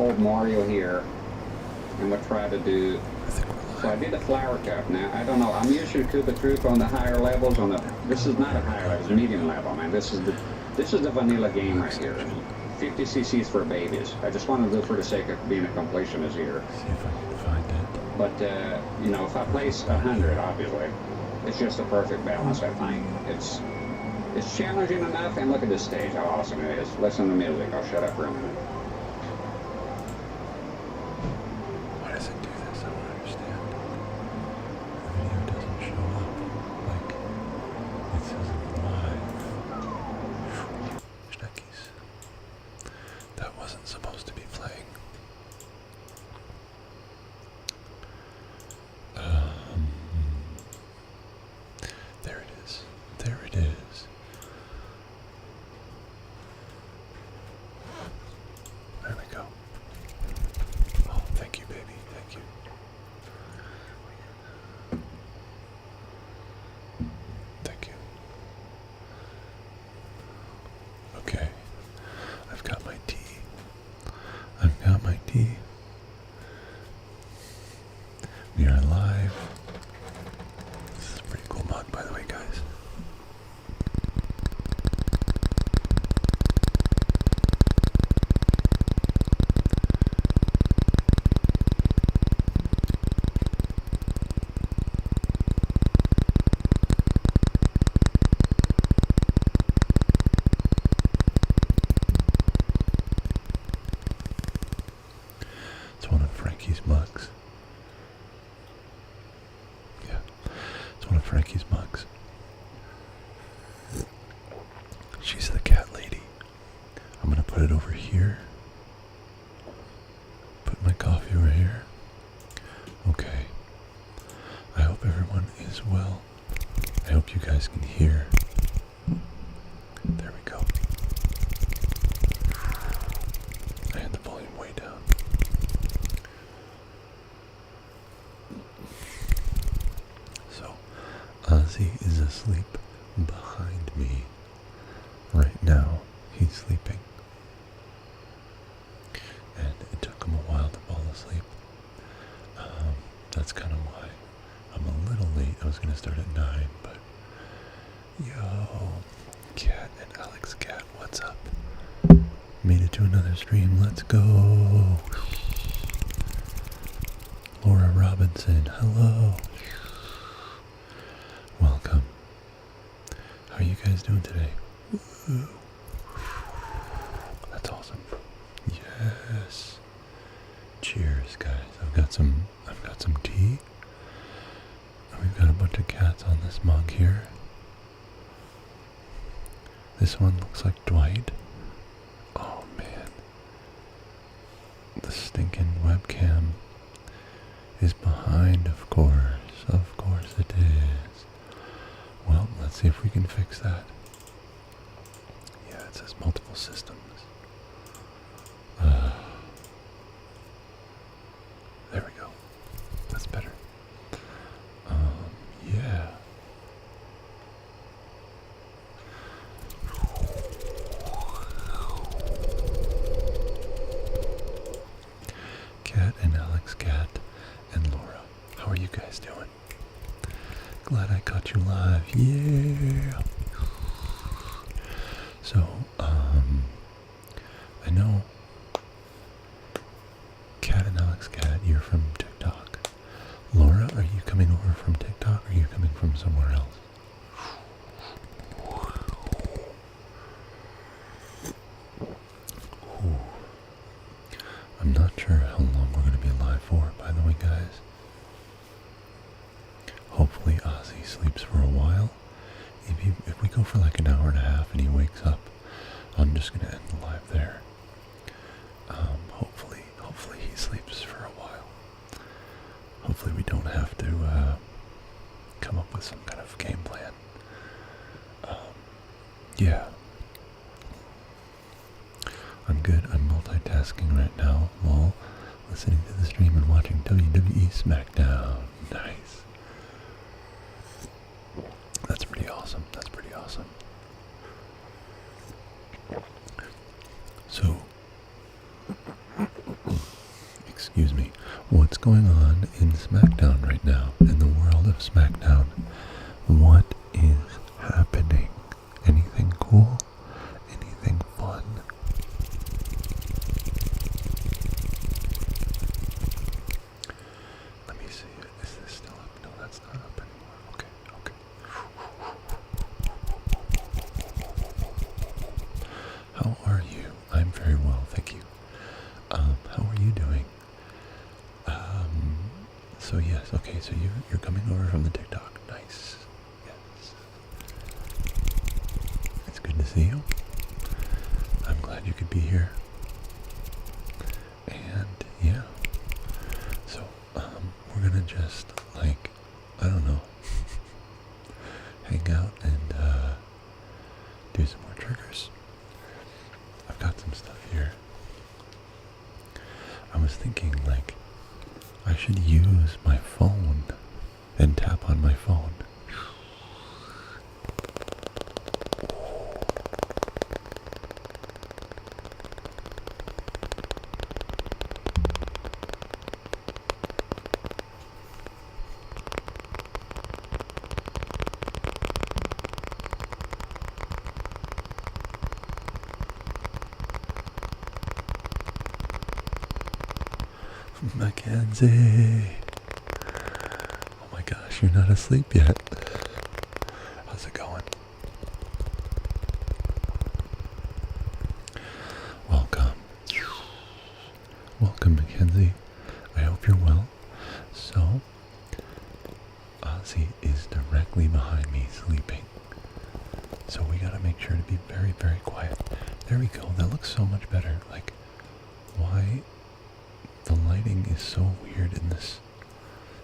old Mario here, and we'll try to do. I think we're live. So I did a flower cup. Now I don't know. I'm usually to the truth on the higher levels. This is not a higher level. It's a medium level, man. This is the vanilla game right here. 50 cc's for babies. I just want to do it for the sake of being a completionist here. See if I can find it. But you know, if I place 100, obviously, it's just a perfect balance. I think it's challenging enough. And look at this stage, how awesome it is. Listen to the music. I'll shut up for a minute. Why does it do this? I don't understand. The video doesn't show up. Like, it says live. Schneckies. That wasn't supposed to be playing. There it is. There it is. There we go. Oh, thank you, baby. Thank you. Thank you. Okay. I've got my tea. I've got my tea. We are live. This is a pretty cool mug, by the way, guys. It's one of Frankie's mugs. Yeah, it's one of Frankie's mugs. She's the cat lady. I'm gonna put it over here. Put my coffee over here. Okay. I hope everyone is well. I hope you guys can hear. There we go. I had the volume way down. So, Ozzy is asleep behind me. Right now, he's sleeping. And it took him a while to fall asleep. That's kind of why I'm a little late. I was going to start at 9, but... Yo, Cat and Alex Cat, what's up? Made it to another stream, let's go! Laura Robinson, hello! Welcome. How are you guys doing today? Woo. That's awesome. Yes. Cheers, guys. I've got some tea. And we've got a bunch of cats on this mug here. This one looks like Dwight. Oh man. The stinking webcam is behind, of course. Of course it is. Well, let's see if we can fix that. Yeah, it says multiple systems. There we go. That's better. Yeah. Cat and Alex Cat and Laura. How are you guys doing? Glad I caught you live. Yeah. So, I know Cat and Alex Cat, you're from TikTok. Laura, are you coming over from TikTok or are you coming from somewhere else? Ooh. I'm not sure how long we're going to be live for, by the way, guys. Hopefully Ozzy sleeps for a while. If we go for like an hour and a half and he wakes up, I'm just going to end the live there. Hopefully he sleeps for a while. Hopefully we don't have to come up with some kind of game plan. Yeah. I'm good. I'm multitasking right now while listening to the stream and watching WWE SmackDown. Nice. That's pretty awesome. That's pretty awesome. So, excuse me, what's going on in SmackDown right now, in the world of SmackDown. What is happening? Anything cool? Anything fun? Let me see. Is this still up? No, that's not up anymore. Okay, okay. How are you? I'm very well, thank you. How are you doing? So yes, okay, so you're coming over from the TikTok. Nice. Yes. It's good to see you. I'm glad you could be here. And yeah. So, we're gonna just, like, I don't know, hang out and do some more triggers. I've got some stuff here. I was thinking, like, I should use my phone and tap on my phone. Mackenzie! Oh my gosh, you're not asleep yet. How's it going? Welcome. Welcome, Mackenzie. I hope you're well. So, Ozzy is directly behind me sleeping. So we gotta make sure to be very, very quiet. There we go. That looks so much better. Like, why? The lighting is so weird in this,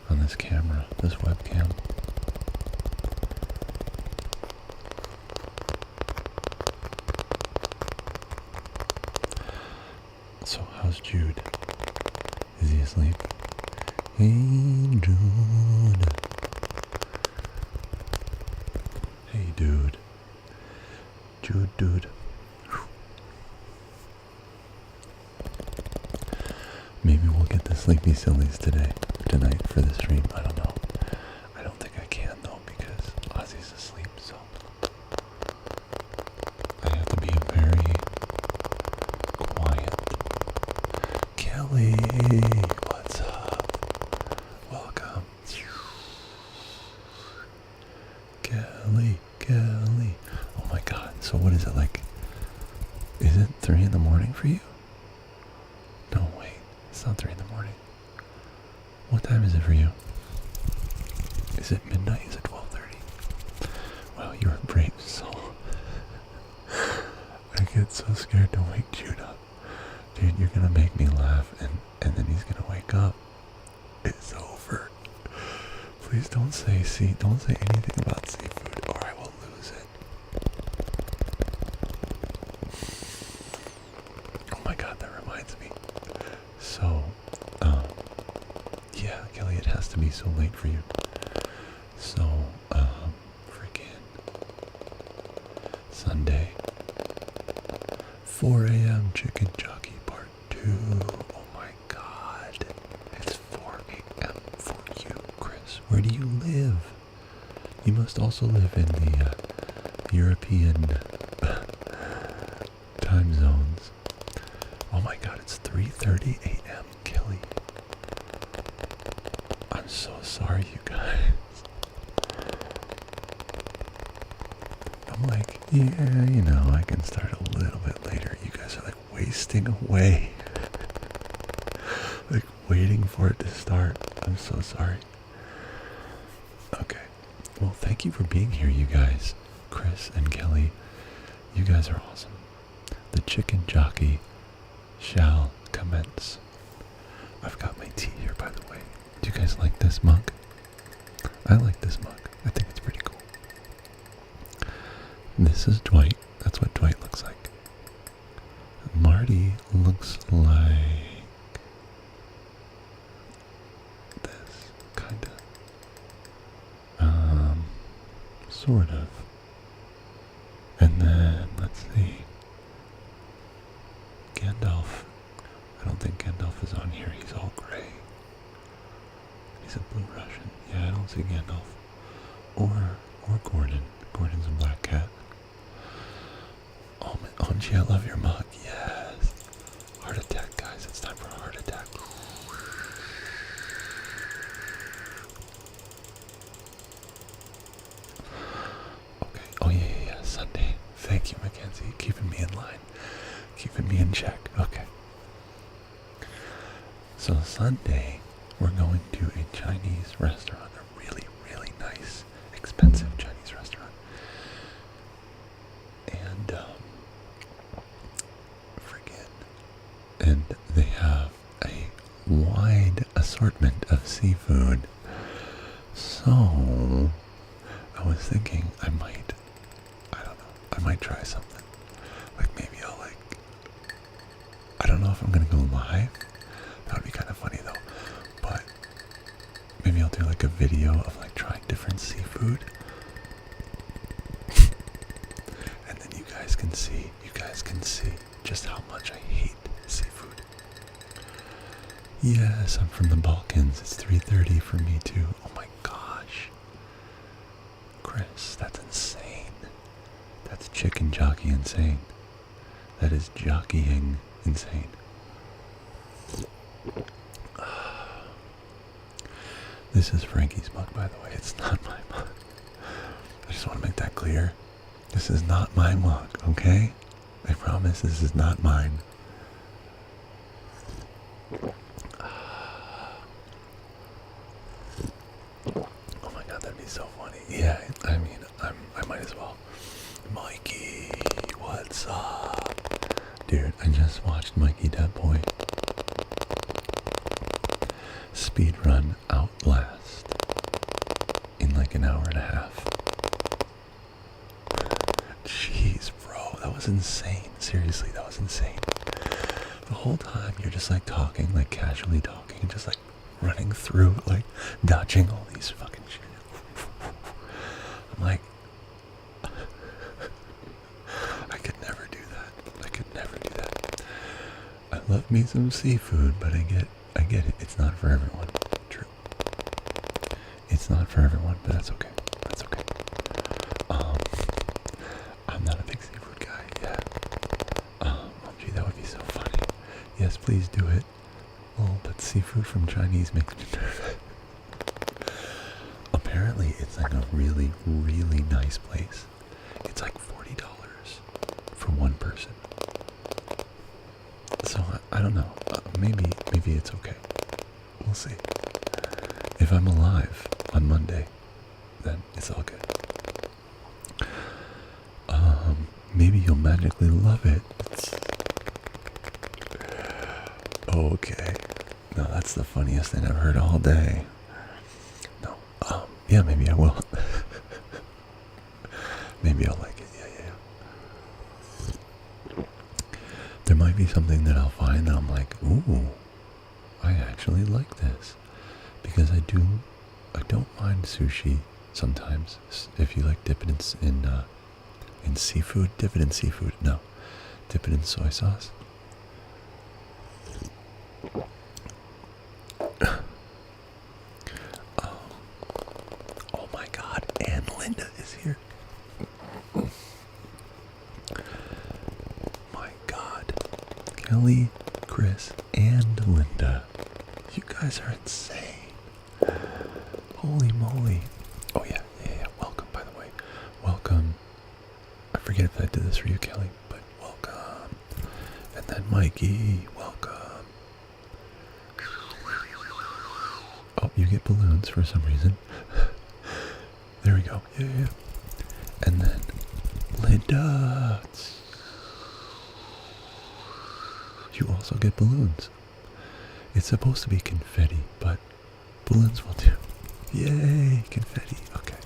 on this camera, this webcam. So how's Jude? Is he asleep? Hey Jude. Hey dude. Jude. Maybe we'll get the Sleepy Sillies tonight for the stream. I don't know. I don't think I can though because Ozzy's asleep, so I have to be very quiet. Kelly, what's up? Welcome. Kelly. Oh my god, so what is it like? Is it 3 in the morning for you? No, wait. It's not 3 in the morning. What time is it for you? Is it midnight? Is it 12:30? Wow, you're a brave soul. I get so scared to wake Jude up. Dude, you're gonna make me laugh and then he's gonna wake up. It's over. Please don't say anything about seafood or I will lose it. Oh my god, that reminds me. So, yeah, Kelly, it has to be so late for you. So, freaking Sunday, 4 a.m. Chicken Jockey Part 2. Oh my god, it's 4 a.m. for you, Chris. Where do you live? You must also live in the European time zones. Oh my god, it's 3:30 a.m. Kelly. I'm so sorry, you guys. I'm like, yeah, you know, I can start a little bit later. You guys are like wasting away. Like waiting for it to start. I'm so sorry. Okay. Well, thank you for being here, you guys. Chris and Kelly, you guys are awesome. The Chicken Jockey shall commence. I've got my tea here, by the way. Do you guys like this mug? I like this mug. I think it's pretty cool. This is Dwight. That's what Dwight looks like. Marty looks like this, kinda. Sort of. And then, let's see. Gandalf. I don't think think Gandalf is on here. He's all gray. He's a blue Russian. Yeah, I don't see Gandalf. Or Gordon. Gordon's a black cat. Oh, my, Angie, I love your mug. Yes. Heart attack, guys. It's time for a heart attack. Okay. Oh, yeah. Sunday. Thank you, Mackenzie. Keeping me in line. Keeping me in check. Okay. So Sunday, we're going to a Chinese restaurant. A really, really nice, expensive Chinese restaurant. And, and they have a wide assortment of seafood. So, I was thinking I might try something. Like maybe I don't know if I'm gonna go live. That would be kind of funny though. But maybe I'll do like a video of like trying different seafood. And then you guys can see just how much I hate seafood. Yes, I'm from the Balkans. It's 3:30 for me too. Oh my gosh. Chris, that's insane. That's chicken jockey insane. That is jockeying insane. This is Frankie's mug, by the way. It's not my mug. I just want to make that clear. This is not my mug, okay? I promise this is not mine. Oh my god, that'd be so funny. Yeah, I mean, I might as well. Mikey, what's up? Dude, I just watched Mikey Dead Boy speedrun Outlast in like an hour and a half. Jeez, bro, that was insane. Seriously, that was insane. The whole time you're just like talking, like casually talking, just like running through, like dodging all these fucking shit. I'm like, I could never do that. I could never do that. I love me some seafood, but I get it. It's not for everyone. True. It's not for everyone, but that's okay. That's okay. I'm not a big seafood guy. Yeah. Oh, gee, that would be so funny. Yes, please do it. Oh, but seafood from Chinese makes me nervous. Apparently, it's like a really, really nice place. It's like $40 for one person. So I don't know. Maybe it's okay. We'll see. If I'm alive on Monday, then it's all good. Maybe you'll magically love it. Okay. No, that's the funniest thing I've heard all day. No. Yeah, maybe I will. Maybe I'll like it. Yeah. There might be something that I'll find that I'm like, ooh, I actually like this. Because I don't mind sushi sometimes. If you like dip it in seafood, dip it in seafood. No, dip it in soy sauce. Oh my god, and Linda is here. My god. Kelly, Chris, and Linda. You guys are insane. Holy moly. Oh yeah. Welcome, by the way. Welcome. I forget if I did this for you, Kelly, but welcome. And then Mikey, welcome. Oh, you get balloons for some reason. There we go. Yeah. And then Linda. You also get balloons. It's supposed to be confetti, but balloons will do. Yay, confetti. Okay.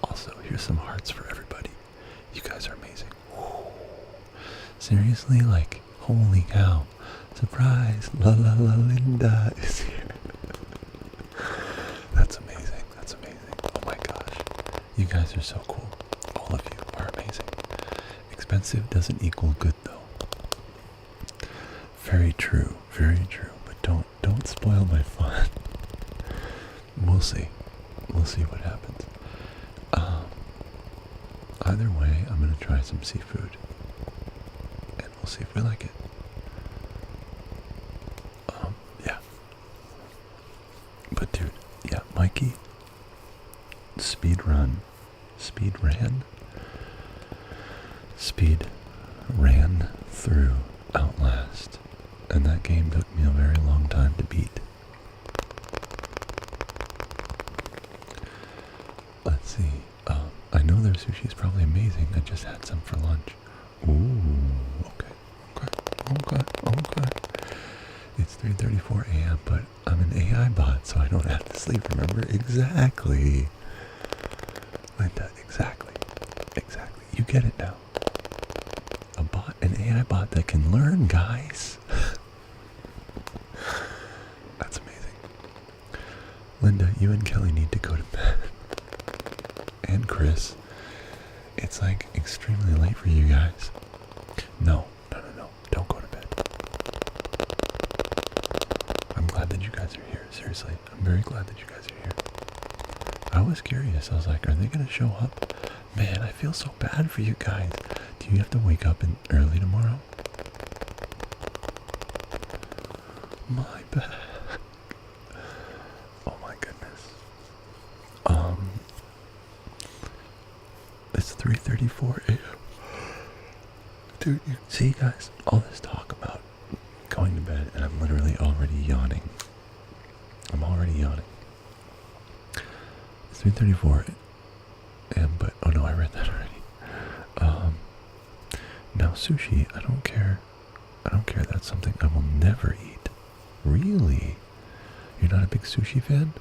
Also, here's some hearts for everybody. You guys are amazing. Woo. Seriously, like, holy cow. Surprise. La la la, Linda is here. That's amazing. That's amazing. Oh my gosh. You guys are so cool. All of you are amazing. Expensive doesn't equal good though. Very very true, but don't spoil my fun. We'll see. We'll see what happens. Either way, I'm gonna try some seafood. And we'll see if we like it. Yeah. But dude, yeah, Mikey, speed ran through Outlast, and that game took me a very long time to beat. Let's see, I know their sushi is probably amazing. I just had some for lunch. Ooh, okay. It's 3:34 a.m., but I'm an AI bot, so I don't have to sleep, remember? Exactly. Linda, exactly. You get it now. An AI bot that can learn, guys. That's amazing. Linda, you and Kelly need to go to bed. And Chris, it's like extremely late for you guys. No, don't go to bed. I'm glad that you guys are here, seriously. I'm very glad that you guys are here. I was curious, I was like, are they gonna show up? Man, I feel so bad for you guys. Do you have to wake up early tomorrow? My back. Oh my goodness. It's 3:34 a.m. Dude, you see guys, all this talk about going to bed, and I'm literally already yawning. It's 3:34 a.m., but oh no, I read that already. Now sushi, I don't care. That's something I will never eat. Really? You're not a big sushi fan?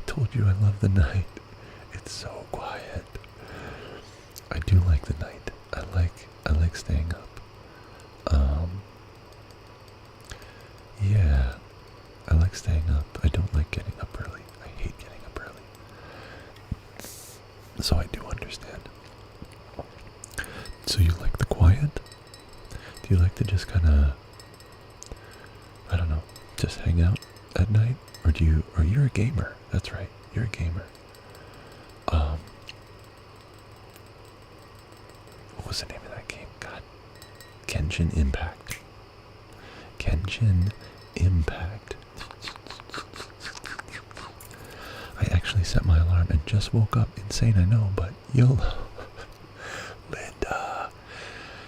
Told you I love the night. It's so quiet. I do like the night. I like staying up. Yeah, I like staying up. I don't like getting up early. I hate getting up early. So I do understand. So you like the quiet? Do you like to just kind of, I don't know, just hang out at night? Or you're a gamer. That's right, you're a gamer. What was the name of that game? God. Genshin Impact. I actually set my alarm and just woke up. Insane, I know, but YOLO. Linda.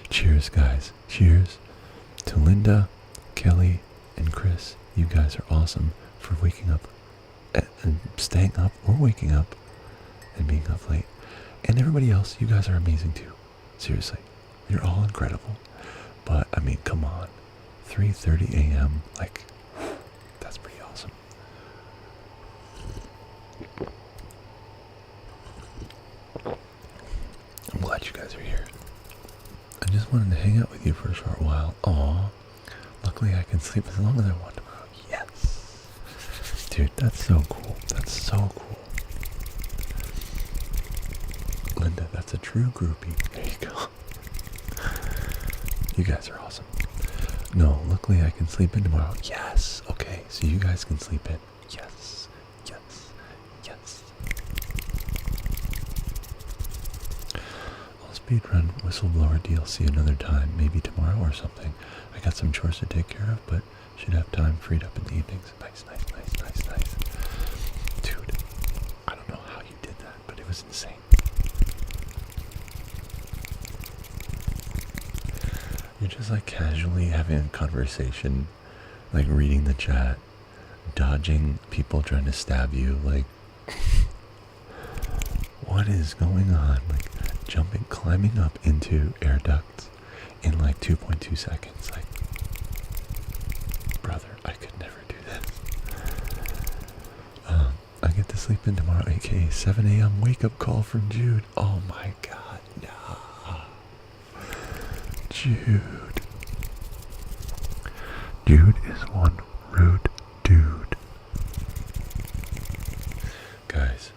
Cheers, guys. Cheers to Linda, Kelly, and Chris. You guys are awesome for waking up and staying up or waking up and being up late. And everybody else, you guys are amazing too. Seriously. You're all incredible. But, I mean, come on. 3:30 a.m. Like, that's pretty awesome. I'm glad you guys are here. I just wanted to hang out with you for a short while. Aw. Luckily I can sleep as long as I want tomorrow. Yes. Dude, that's so cool. Linda, that's a true groupie. There you go. You guys are awesome. No, luckily I can sleep in tomorrow. Yes. Okay, so you guys can sleep in. Yes. I'll speedrun Whistleblower DLC another time, maybe tomorrow or something. I got some chores to take care of, but should have time freed up in the evenings. Nice. Dude, I don't know how you did that, but it was insane. You're just like casually having a conversation, like reading the chat, dodging people trying to stab you, like, what is going on? Like, climbing up into air ducts in like 2.2 seconds. Like, brother, I could never do this. I get to sleep in tomorrow, aka 7 a.m. wake up call from Jude. Oh my god, no. Jude is one rude dude. Guys.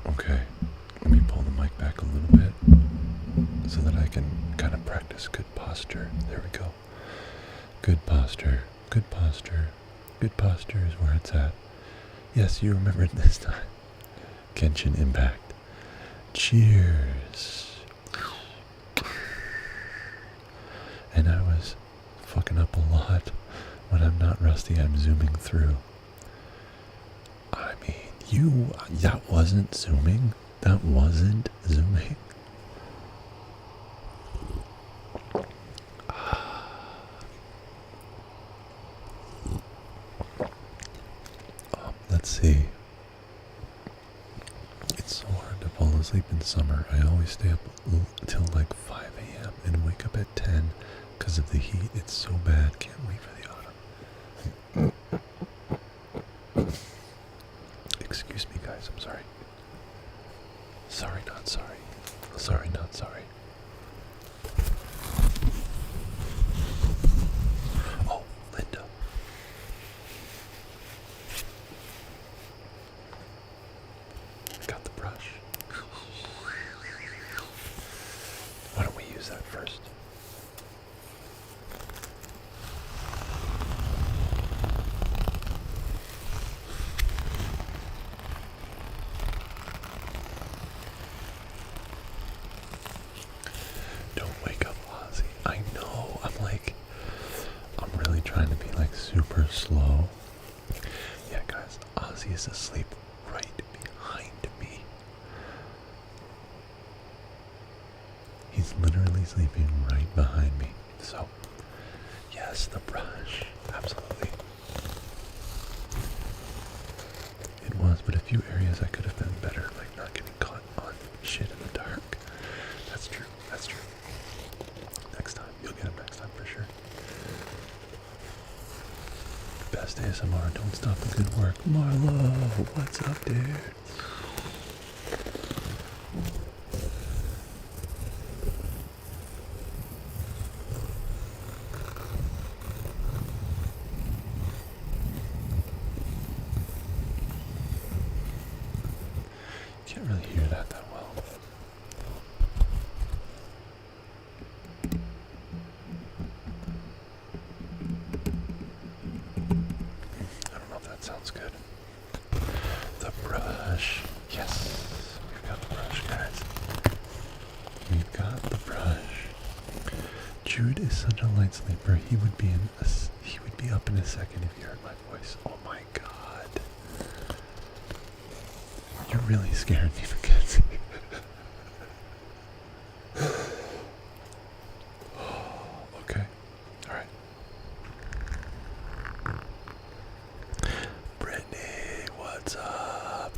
Okay, let me pull the mic back a little bit so gotta practice good posture. There we go. Good posture. Good posture. Good posture is where it's at. Yes, you remembered this time. Genshin Impact. Cheers. And I was fucking up a lot. When I'm not rusty, I'm zooming through. I mean, that wasn't zooming. That wasn't zooming. Let's see. It's so hard to fall asleep in summer. I always stay up till like 5 a.m. and wake up at 10 because of the heat. It's so bad. Can't wait for the autumn. Excuse me, guys. I'm sorry. Sorry, not sorry. Sorry, not sorry. Oh, Linda. I got the brush. Why don't we use that first? Don't wake up, Ozzy. I know. I'm really trying to be like super slow. Yeah, guys, Ozzy is asleep right behind me. He's literally sleeping right behind me. So, yes, the brush. Absolutely. It was, but a few areas I could have been better, like not getting caught on shit in the dark. That's true. That's true. Next time. You'll get him next time for sure. Best ASMR. Don't stop the good work. Marlo, what's up, dude? Can't really hear that well. I don't know if that sounds good. The brush. Yes. We've got the brush, guys. We've got the brush. Jude is such a light sleeper. He would be up in a second if he heard my voice. Oh my god. You're really scaring me, Mackenzie. Okay. Alright. Brittany, what's up?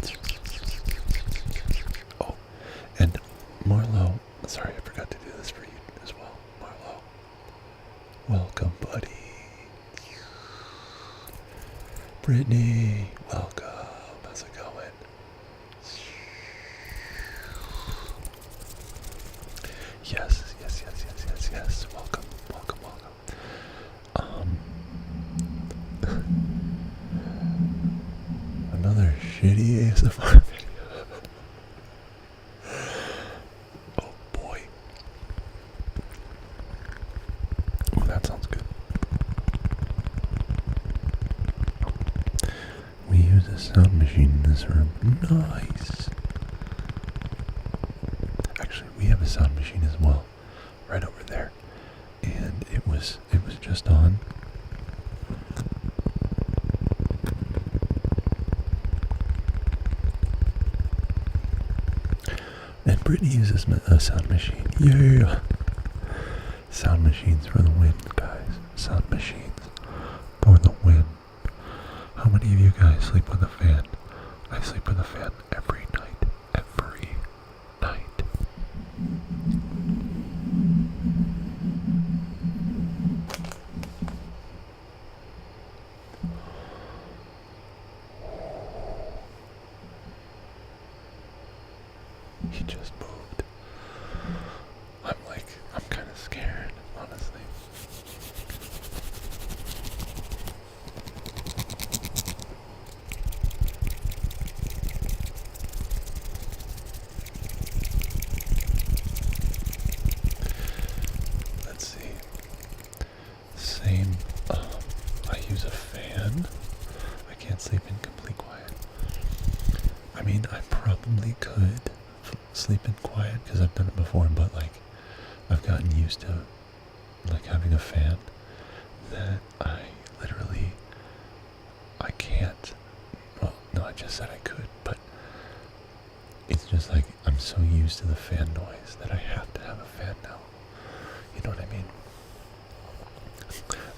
Oh, and Marlo, sorry, I forgot to do this for you as well. Marlo, welcome, buddy. Brittany, welcome. How's it going? Yes, yes, yes, yes, yes, yes. Welcome, welcome, welcome. Another shitty ASMR video. Oh boy. Oh, that sounds good. We use a sound machine in this room. Nice. Actually, we have a sound machine as well, right over there. And it was just on. And Brittany uses a sound machine. Yeah. Sound machines for the win, guys. Sound machines for the win. How many of you guys sleep with a fan? I sleep with a fan every night. Every night. He just moved. I'm kind of scared, honestly. probably could sleep in quiet because I've done it before, but like I've gotten used to like having a fan that I literally I can't. Well, no, I just said I could, but it's just like I'm so used to the fan noise that I have to have a fan now. You know what I mean?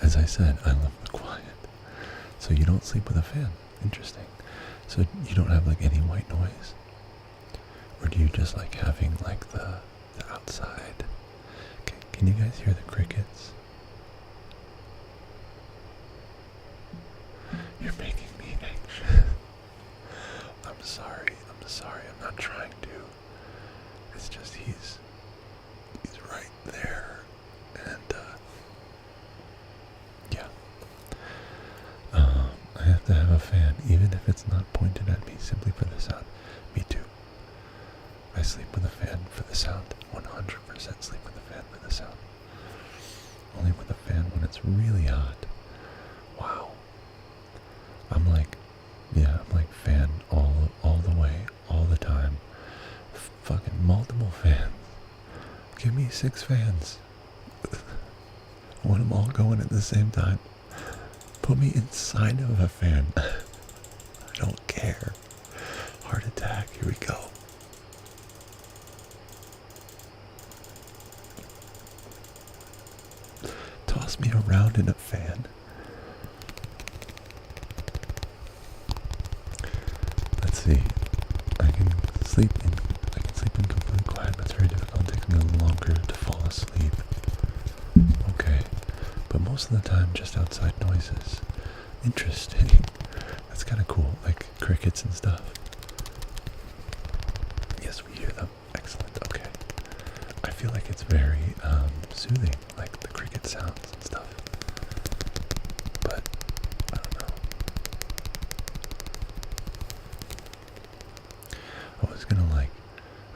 As I said, I love the quiet. So you don't sleep with a fan. Interesting. So you don't have like any white noise? Or do you just like having like the outside? Okay, can you guys hear the crickets? You're making me anxious. I'm sorry. I'm not trying to. It's just he's right there. And yeah. I have to have a fan, even if it's not pointed at me, simply for the sound. Me too. I sleep with a fan for the sound. 100% sleep with a fan for the sound. Only with a fan when it's really hot. Wow. I'm like fan all the way, all the time. Fucking multiple fans. Give me 6 fans. I want them all going at the same time. Put me inside of a fan. I don't care. Heart attack, here we go. Toss me around in a fan. Let's see. I can sleep in complete quiet, but it's very difficult. It takes me a little longer to fall asleep. Okay. But most of the time just outside noises. Interesting. That's kind of cool, like crickets and stuff. Yes, we hear them. Excellent. Okay. I feel like it's very soothing, like the cricket sounds and stuff. But I don't know. I was gonna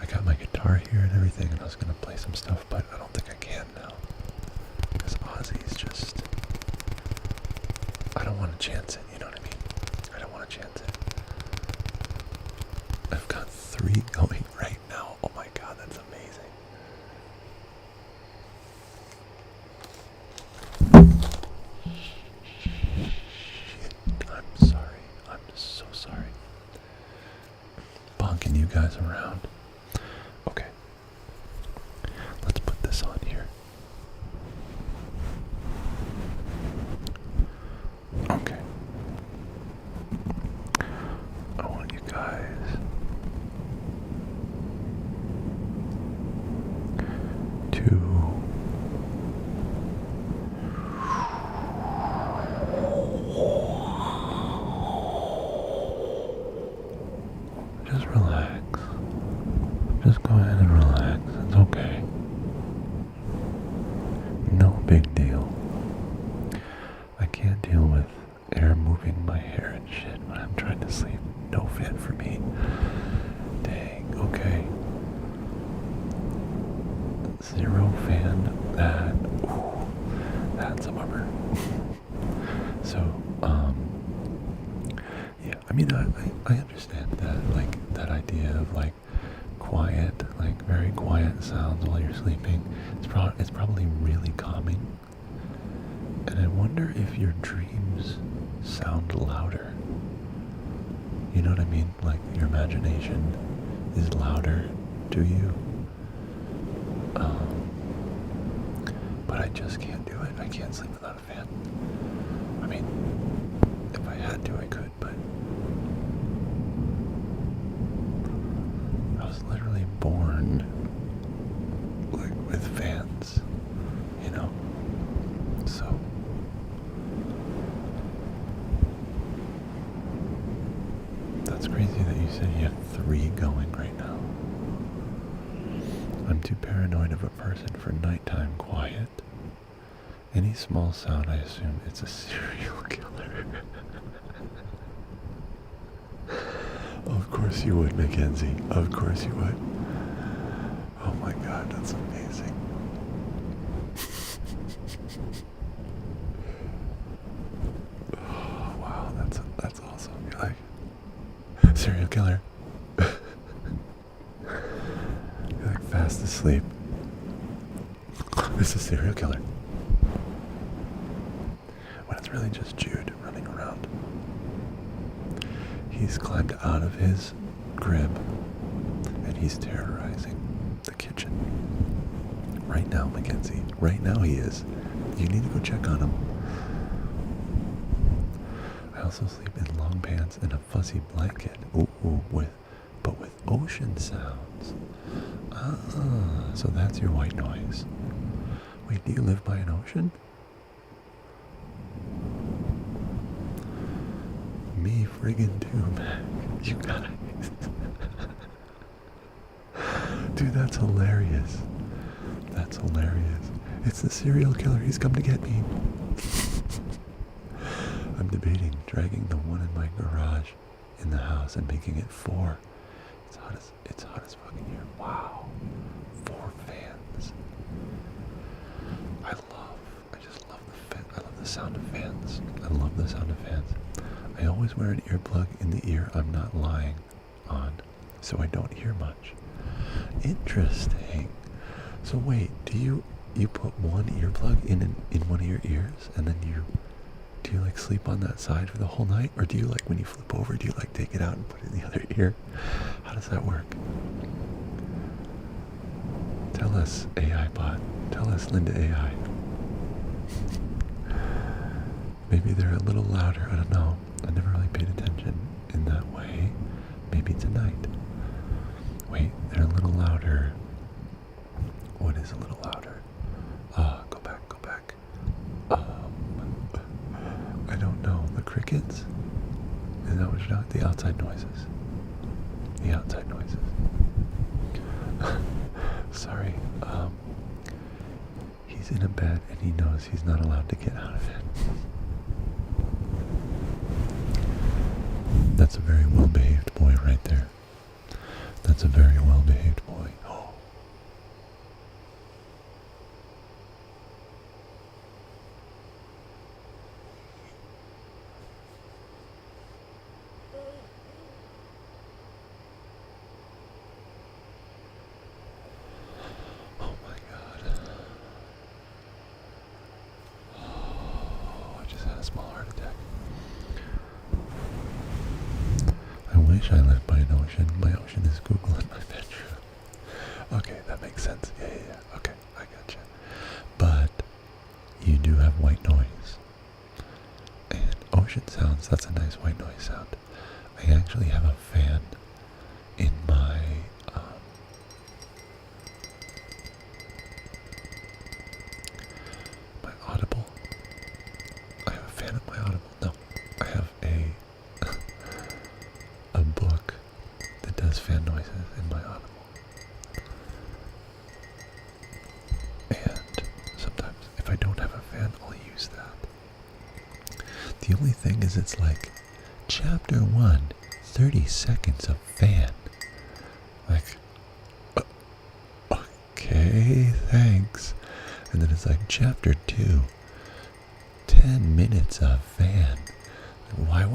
I got my guitar here and everything, and I was gonna play some stuff, but I don't think I can now. Because Ozzy's just, I don't want to chance it, you know what I mean? I don't want to chance it. I've got 3 going right now. Oh my god, that's amazing. Shit, I'm sorry. I'm so sorry. Bonking you guys around. Okay. Let's put this on here. Okay. I want you guys to just relax. Just go ahead and relax. It's okay. No big deal. I can't deal with air moving my hair and shit when I'm trying to sleep. No fan for me. Dang, okay. 0 fan. That's a bummer. So, yeah, I mean, I understand that, like, that idea of, like, quiet, like, very quiet sounds while you're sleeping. It's probably really calming. And I wonder if your dreams sound louder. You know what I mean? Like, your imagination is louder to you. But I just can't do it. I can't sleep without a fan. I mean, if I had to, I could, but I was literally born, like, with fans, you know? So, that's crazy that you said you have 3 going right now. I'm too paranoid of a person for nighttime quiet. Any small sound, I assume it's a serial killer. Of course you would, Mackenzie. Of course you would. Oh my god, that's amazing. Oh, wow, that's awesome. You're like, serial killer. sleep. It's a serial killer. When it's really just Jude running around. He's climbed out of his crib and he's terrorizing the kitchen. Right now, Mackenzie. Right now he is. You need to go check on him. I also sleep in long pants and a fuzzy blanket. Ooh, but with ocean sounds. Ah, so that's your white noise. Wait, do you live by an ocean? Me friggin' too, Mac. You guys. Dude, that's hilarious. That's hilarious. It's the serial killer. He's come to get me. I'm debating dragging the one in my garage in the house and making it 4. It's hot as fucking here. Wow. 4 fans. I just love the fan. I love the sound of fans. I love the sound of fans. I always wear an earplug in the ear I'm not lying on, so I don't hear much. Interesting. So wait, do you put one earplug in one of your ears, and then do you like sleep on that side for the whole night, or do you like when you flip over, do you like take it out and put it in the other ear? How does that work? Tell us, AI bot. Tell us, Linda AI. Maybe they're a little louder. I don't know. I never really paid attention in that way. Maybe tonight. Wait, they're a little louder. What is a little louder? Go back. I don't know. The crickets? Is that what you're talking? The outside noises. The outside noises. Sorry. He's in a bed and he knows he's not allowed to get out of it. That's a very well-behaved boy right there. That's a very well-behaved boy. Oh. Oh my God. Oh, I just had a small heart attack. I wish I lived by an ocean. My ocean is Google in my bedroom. Okay, that makes sense. Yeah. Okay, I gotcha. But you do have white noise. And ocean sounds, that's a nice white noise sound. I actually have a fan in my my Audible. I have a fan in my Audible. No, I have a book that does fan noises in my Audible. And sometimes if I don't have a fan, I'll use that. The only thing is it's like, Chapter 1, 30 seconds of fan. Like, okay, thanks. And then it's like, Chapter 2, 10 minutes of fan. Why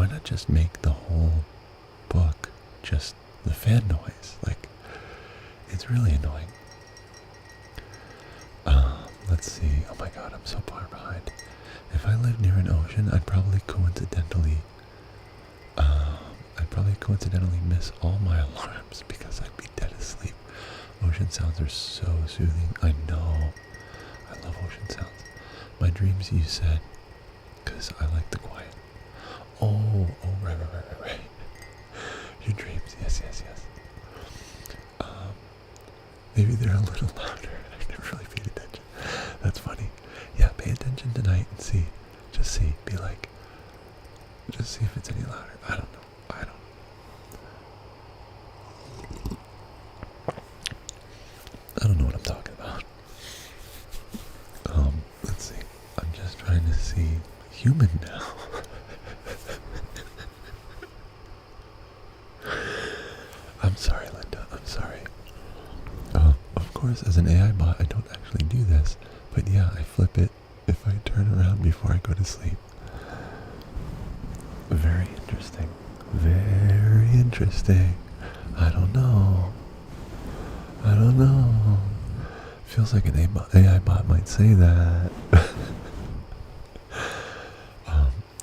not just make the whole book just the fan noise? Like, it's really annoying. Let's see. Oh my God, I'm so far behind. If I lived near an ocean, I'd probably coincidentally miss all my alarms because I'd be dead asleep. Ocean sounds are so soothing. I know. I love ocean sounds. My dreams, you said, because I like the quiet. Oh, right. Your dreams, yes. Maybe they're a little louder. I never really paid attention. That's funny. Yeah, pay attention tonight and see. Just see. Be like, just see if it's any louder. I don't know. I don't know what I'm talking about. Let's see. I'm just trying to see human now. I'm sorry, Linda. I'm sorry. Of course, as an AI bot, I don't actually do this. But yeah, I flip it if I turn around before I go to sleep. Very interesting. Very interesting. I don't know. I don't know. Feels like an AI bot might say that.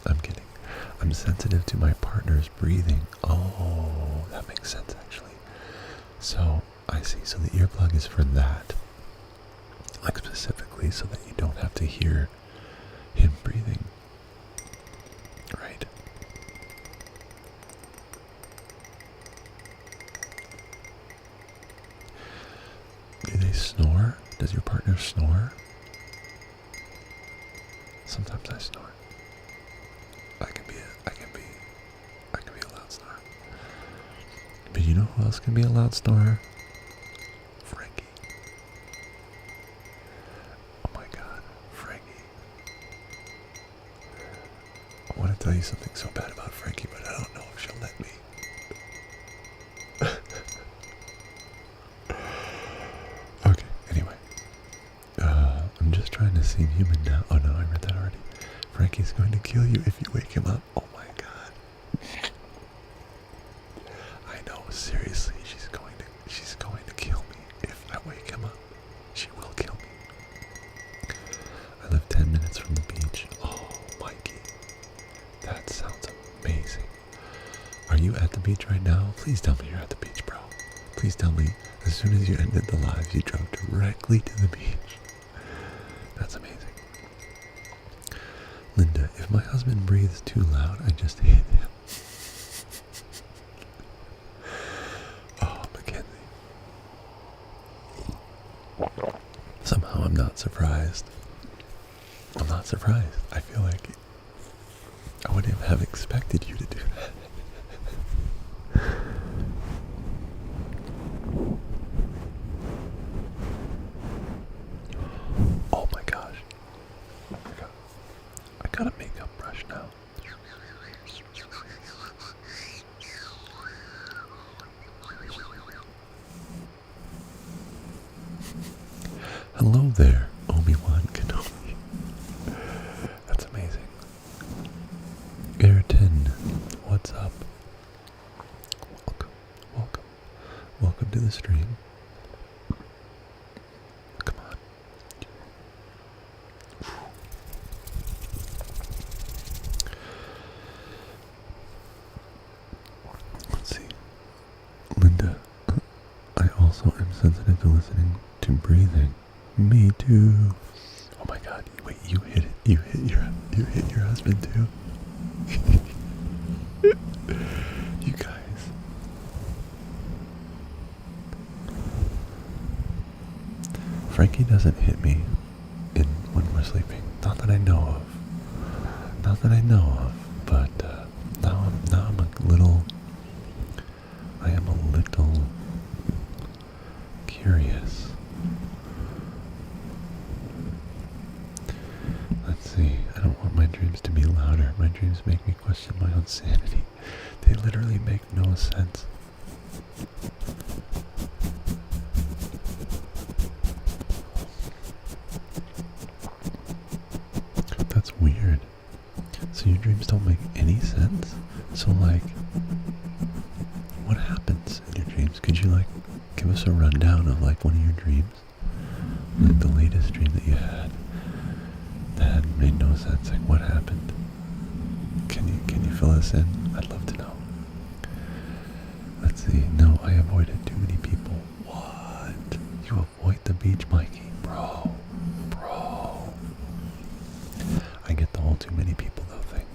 I'm kidding. I'm sensitive to my partner's breathing. Oh, that makes sense actually. So, I see. So the earplug is for that. Like specifically so that you don't have to hear him breathing. Right. Do they snore? Does your partner snore? Sometimes I snore. I can be a loud snorer. But you know who else can be a loud snorer? Frankie. Oh my god, Frankie. I want to tell you something so bad about Frankie, but I don't know if she'll let me. Okay, anyway. I'm just trying to seem human now. Oh no, I read that already. Frankie's going to kill you if you wake him up. Oh my god. I know, seriously, she's going to kill me if I wake him up. She will kill me. I live 10 minutes from the beach. Oh, Mikey. That sounds amazing. Are you at the beach right now? Please tell me you're at the beach, bro. Please tell me as soon as you ended the live, you drove directly to the beach. That's amazing. Linda, if my husband breathes too loud, I just hit him. Oh, Mackenzie. Somehow I'm not surprised. I'm not surprised. I feel like I wouldn't have expected you to do that. Oh my gosh. I got a makeup brush now. Hello there, Obi-Wan Kenobi. That's amazing. Ayrton, what's up? Welcome to the stream. Come on. Let's see. Linda, I also am sensitive to listening to breathing. Me too. Oh my god, wait, you hit it. You hit your husband too. You guys. Frankie doesn't hit me when we're sleeping. Not that I know of. But now I'm I am a little curious. Let's see. I don't want my dreams to be louder. My dreams make me question my own sanity. They literally make no sense. That's weird. So your dreams don't make any sense? So like, what happens in your dreams? Could you like give us a rundown of like one of your dreams? Like the latest dream that you had that made no sense. Like what happened? Can you fill us in? I'd love to know. Let's see. No, I avoided too many people. What? You avoid the beach, Mikey? Bro. I get the whole too many people though thing.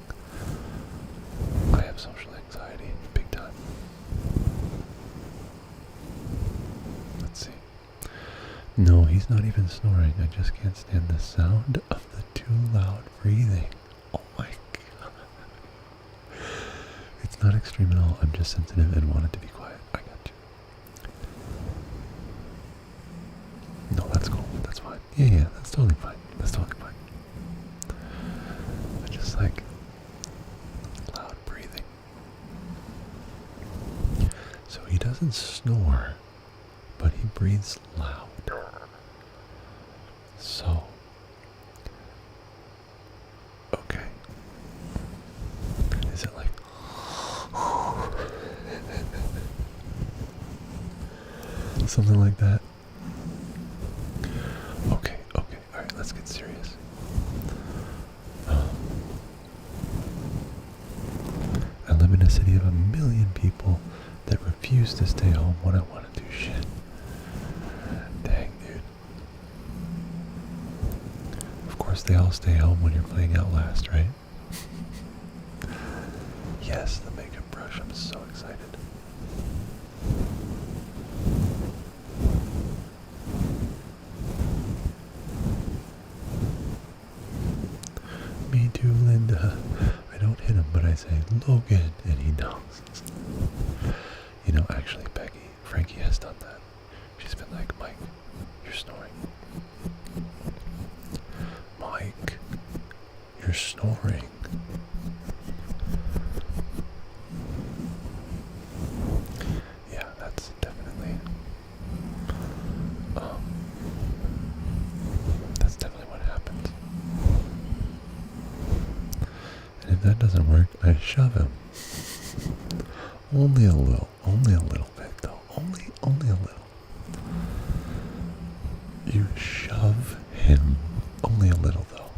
I have social anxiety, big time. Let's see. No, he's not even snoring. I just can't stand the sound of the too loud breathing. Oh my god. It's not extreme at all. I'm just sensitive and want it to be quiet. I got you. No, that's cool. That's fine. Yeah, that's totally fine. I just like loud breathing. So he doesn't snore, but he breathes loud. So, okay. Is it like Something like that. Okay, alright, let's get serious. I live in a city of 1 million people that refuse to stay home when I want to do shit. Dang, dude. Of course they all stay home when you're playing Outlast, right? Yes, the makeup brush, I'm so excited. Me too, Linda. I don't hit him, but I say, Logan, and he knows. You know, actually, Becky, Frankie has done that. She's been like, Mike, you're snoring. Mike, you're snoring. Yeah, that's definitely what happens. And if that doesn't work, I shove him. Only a little bit though. Only a little. You shove him. Only a little though.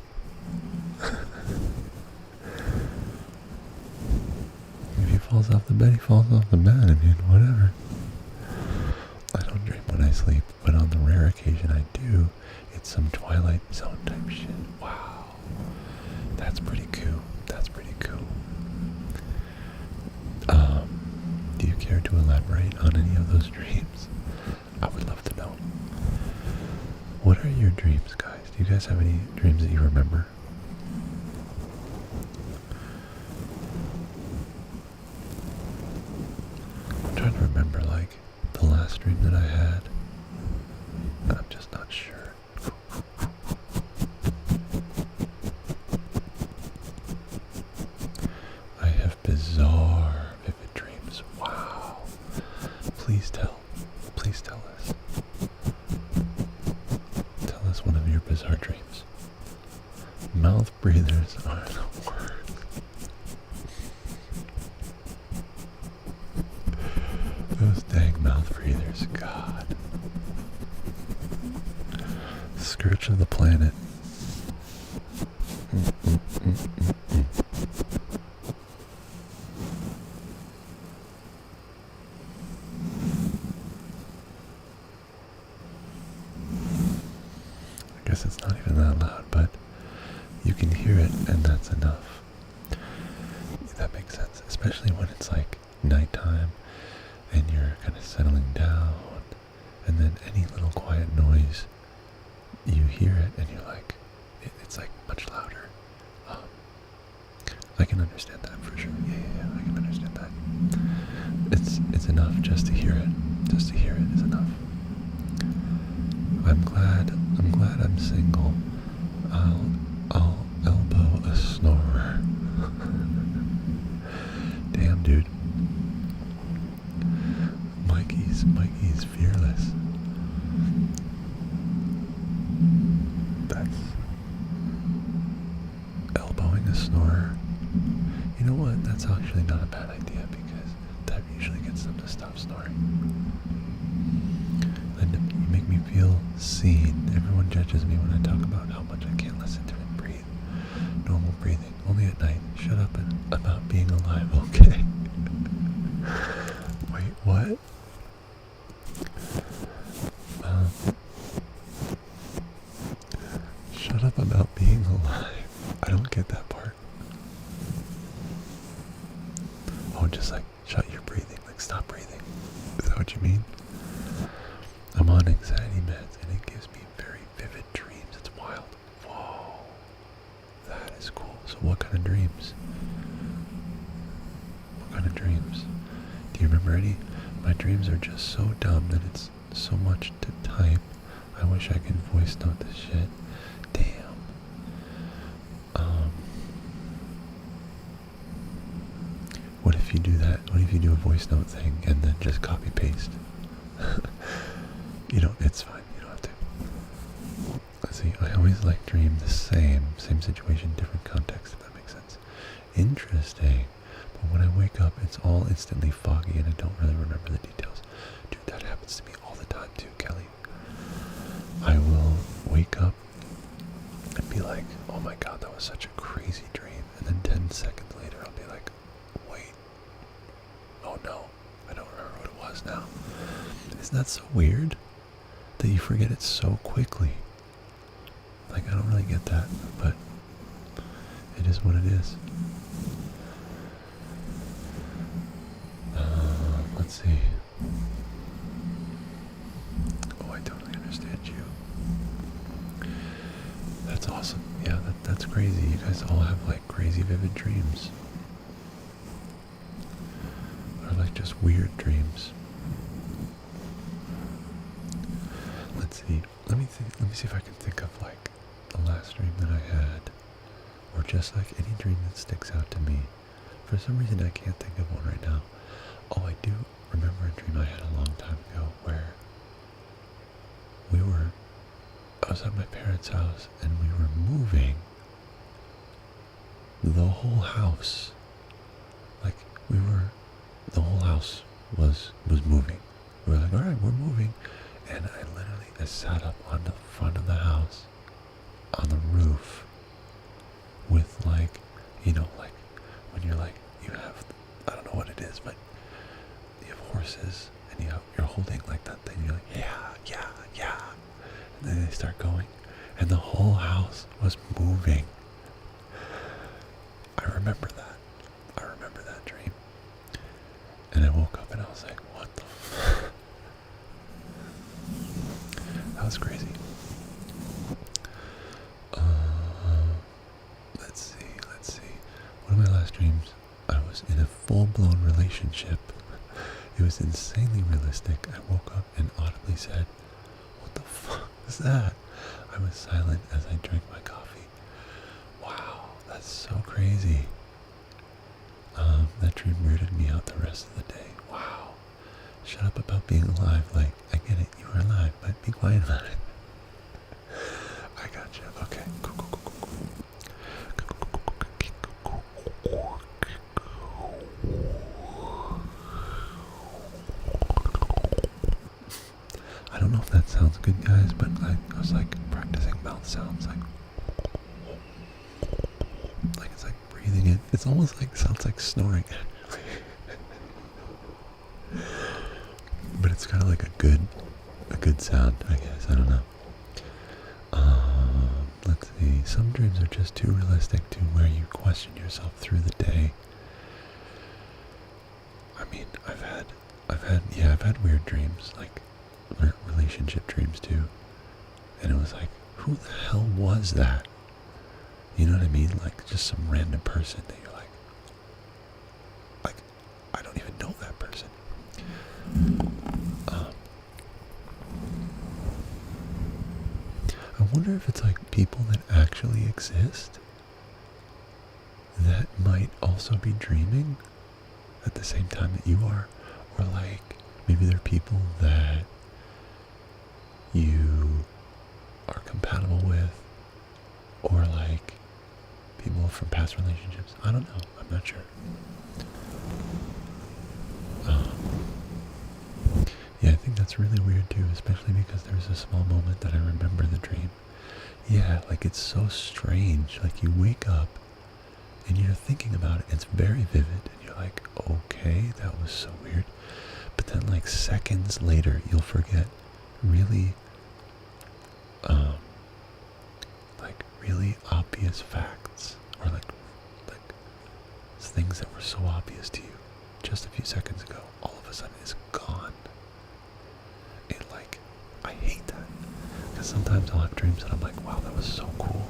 If he falls off the bed, he falls off the bed. I mean, whatever. I don't dream when I sleep, but on the rare occasion I do, it's some Twilight Zone type shit. Wow. That's pretty cool. That's pretty cool. Do you care to elaborate on any of those dreams? I would love to know. What are your dreams, guys? Do you guys have any dreams that you remember? I'm trying to remember, like, the last dream that I had. I'm just not sure. I have bizarre, vivid dreams. Wow. Please tell us. Tell us one of your bizarre dreams. Mouth breathers are the worst. Those dang mouth breathers, God. Scourge of the planet. I guess it's not even that loud, but you can hear it, and that's enough. That makes sense, especially when it's like nighttime and you're kind of settling down, and then any little quiet noise, you hear it, and you're like, it's like much louder. I can understand that for sure. Yeah, I can understand that. It's enough just to hear it. Just to hear it is enough. I'm glad I'm single. I'll elbow a snorer. Damn, dude. Mikey's fearless. That's elbowing a snorer. You know what? That's actually not a bad idea because that usually gets them to stop snoring. And you make me feel seen. Everyone judges me when I talk about how much I can't listen to and breathe. Normal breathing, only at night. Shut up about being alive, okay? Wait, what? Shut up about being alive. I don't get that part. Oh, just like shut your breathing, like stop breathing. Is that what you mean? I'm on anxiety meds and it gives me very vivid dreams. It's wild. Whoa. That is cool. So what kind of dreams? What kind of dreams? Do you remember any? My dreams are just so dumb that it's so much to type. I wish I could voice note this shit. Damn. What if you do that? What if you do a voice note thing and then just copy paste? You know, it's fine. You don't have to. Let's see. I always like dream the same situation, different context, if that makes sense. Interesting. But when I wake up, it's all instantly foggy and I don't really remember the details. Dude, that happens to me all the time. I will wake up and be like, oh my god, that was such a crazy dream. And then 10 seconds later, I'll be like, wait, oh no, I don't remember what it was now. Isn't that so weird? That you forget it so quickly. Like, I don't really get that, but it is what it is. Let's see. Oh, I totally understand you. That's awesome. Yeah, that's crazy. You guys all have like crazy vivid dreams. Or like just weird dreams. Let's see. Let me see if I can think of like the last dream that I had. Or just like any dream that sticks out to me. For some reason I can't think of one right now. Oh, I do remember a dream I had a long time ago where I was at my parents' house and we were moving the whole house. Like the whole house was moving. We were like, all right, we're moving. And I sat up on the front of the house on the roof with like, you know, like when you're like, you have, I don't know what it is, but you have horses and you're holding like that thing. You're like, yeah. And then they start going and the whole house was moving. I remember that dream. And I woke up and I was like, what the f-? That was crazy. Let's see. One of my last dreams, I was in a full-blown relationship. It was insanely realistic. I woke up and audibly said, what the fuck is that? I was silent as I drank my coffee. Wow, that's so crazy. That dream weirded me out the rest of the day. Wow. Shut up about being alive. Like, I get it, you are alive, but be quiet about it. I gotcha. Okay. Cool. I don't know if that sounds good, guys, but I was like practicing mouth sounds, like it's like breathing in. It's almost like sounds like snoring, but it's kind of like a good sound, I guess. I don't know. Let's see. Some dreams are just too realistic to where you question yourself through the day. I mean, I've had weird dreams, like relationship dreams too. And it was like, who the hell was that? You know what I mean? Like just some random person that you're like I don't even know that person. I wonder if it's like people that actually exist that might also be dreaming at the same time that you are, or like maybe they're people that you are compatible with, or like people from past relationships. I don't know. I'm not sure. Yeah, I think that's really weird too, especially because there's a small moment that I remember the dream. Yeah, like it's so strange. Like you wake up and you're thinking about it. It's very vivid and you're like, okay, that was so weird. But then like seconds later, you'll forget really really obvious facts, or like things that were so obvious to you just a few seconds ago, all of a sudden is gone. And like, I hate that, because sometimes I'll have dreams and I'm like, wow, that was so cool.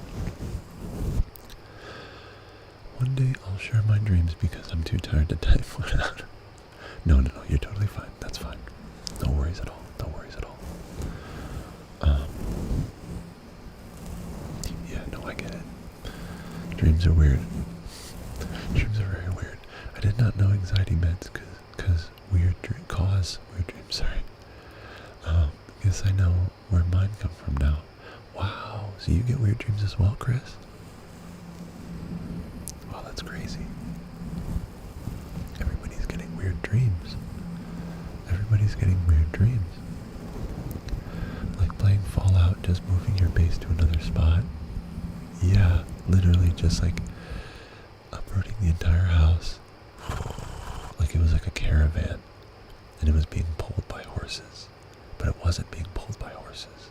One day I'll share my dreams because I'm too tired to type one out. No, you're totally fine. That's fine. No worries at all. Yeah, no, I get it. Dreams are weird. Dreams are very weird. I did not know anxiety meds cause cause weird dreams, sorry. Guess I know where mine come from now. Wow, so you get weird dreams as well, Chris? Wow, that's crazy. Everybody's getting weird dreams. Like playing Fallout, just moving your base to another spot. Yeah, literally just like uprooting the entire house. Like it was like a caravan, and it was being pulled by horses. But it wasn't being pulled by horses.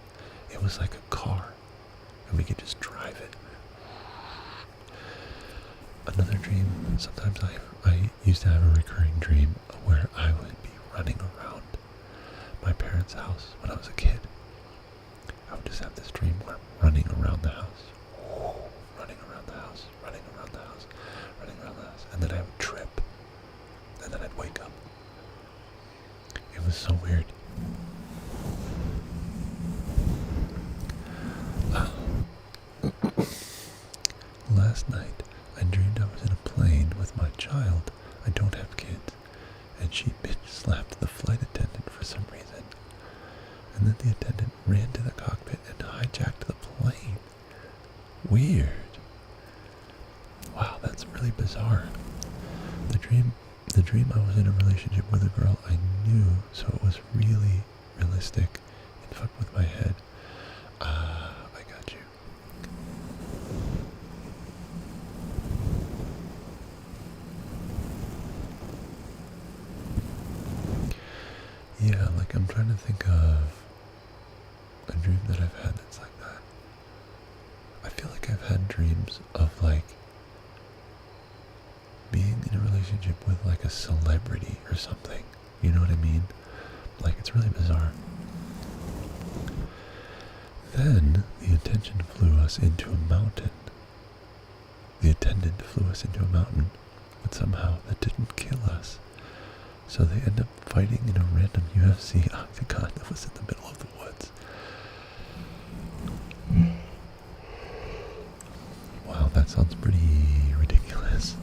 It was like a car, and we could just drive it. Another dream, sometimes I used to have a recurring dream where I would be running around my parents' house when I was a kid. I would just have this dream where I'm running around the house. Running around the house, running around the house, running around the house. And then I would trip. And then I'd wake up. It was so weird. Last night, I dreamed I was in a plane with my child. I don't have kids. And she bitch slapped the flight attendant for some reason. And then the attendant ran to the cockpit and hijacked the plane. Weird. Wow, that's really bizarre. The dream I was in a relationship with a girl I knew, so it was really realistic. It fucked with my head. I got you. Yeah, like I'm trying to think of a dream that I've had that's like that. I feel like I've had dreams of like being in a relationship with like a celebrity or something. You know what I mean? Like it's really bizarre. Then the attendant flew us into a mountain. But somehow that didn't kill us. So they end up fighting in a random UFC octagon that was in the middle of the woods. Wow, that sounds pretty ridiculous.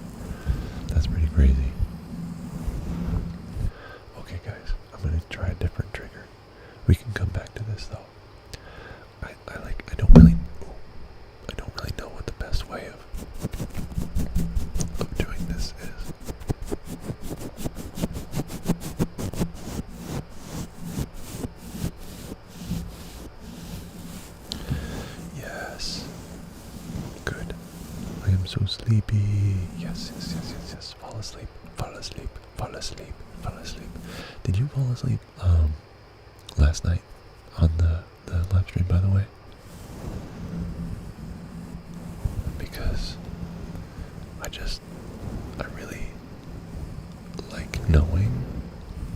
That's pretty crazy. Okay guys, I'm gonna try a different trigger. We can come back to this though. I don't really know what the best way of doing this is. Yes. Good. I am so sleepy. Yes. Fall asleep. Did you fall asleep last night on the live stream, by the way? Because I really like knowing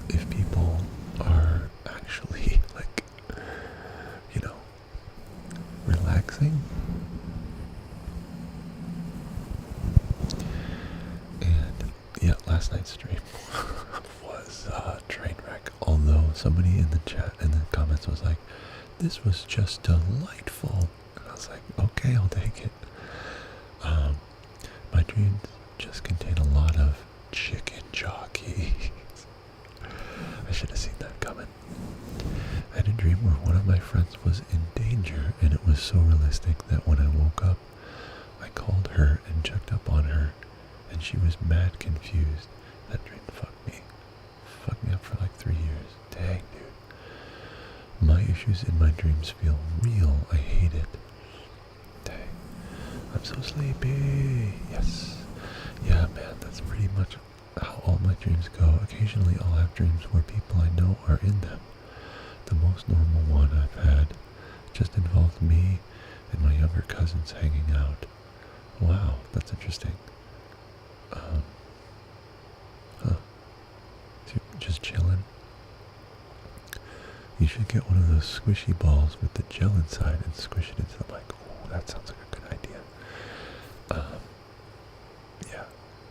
if people are actually like, relaxing. And yeah, last night's stream was a train wreck. Although somebody in the chat, in the comments was like, this was just delightful. And I was like, okay, I'll take it. My dreams just contain a lot of chicken jockeys. I should have seen that coming. I had a dream where one of my friends was in danger, and it was so realistic that when I woke up, I called her and checked up on her, and she was mad confused. That dream fucked me up for like 3 years. Dang, dude. My issues in my dreams feel real. I hate it. Dang. I'm so sleepy. Yes. Yeah, man, that's pretty much how all my dreams go. Occasionally I'll have dreams where people I know are in them. The most normal one I've had just involved me and my younger cousins hanging out. Wow, that's interesting. Just chilling. You should get one of those squishy balls with the gel inside and squish it into the mic. Ooh, that sounds like a good idea. Yeah,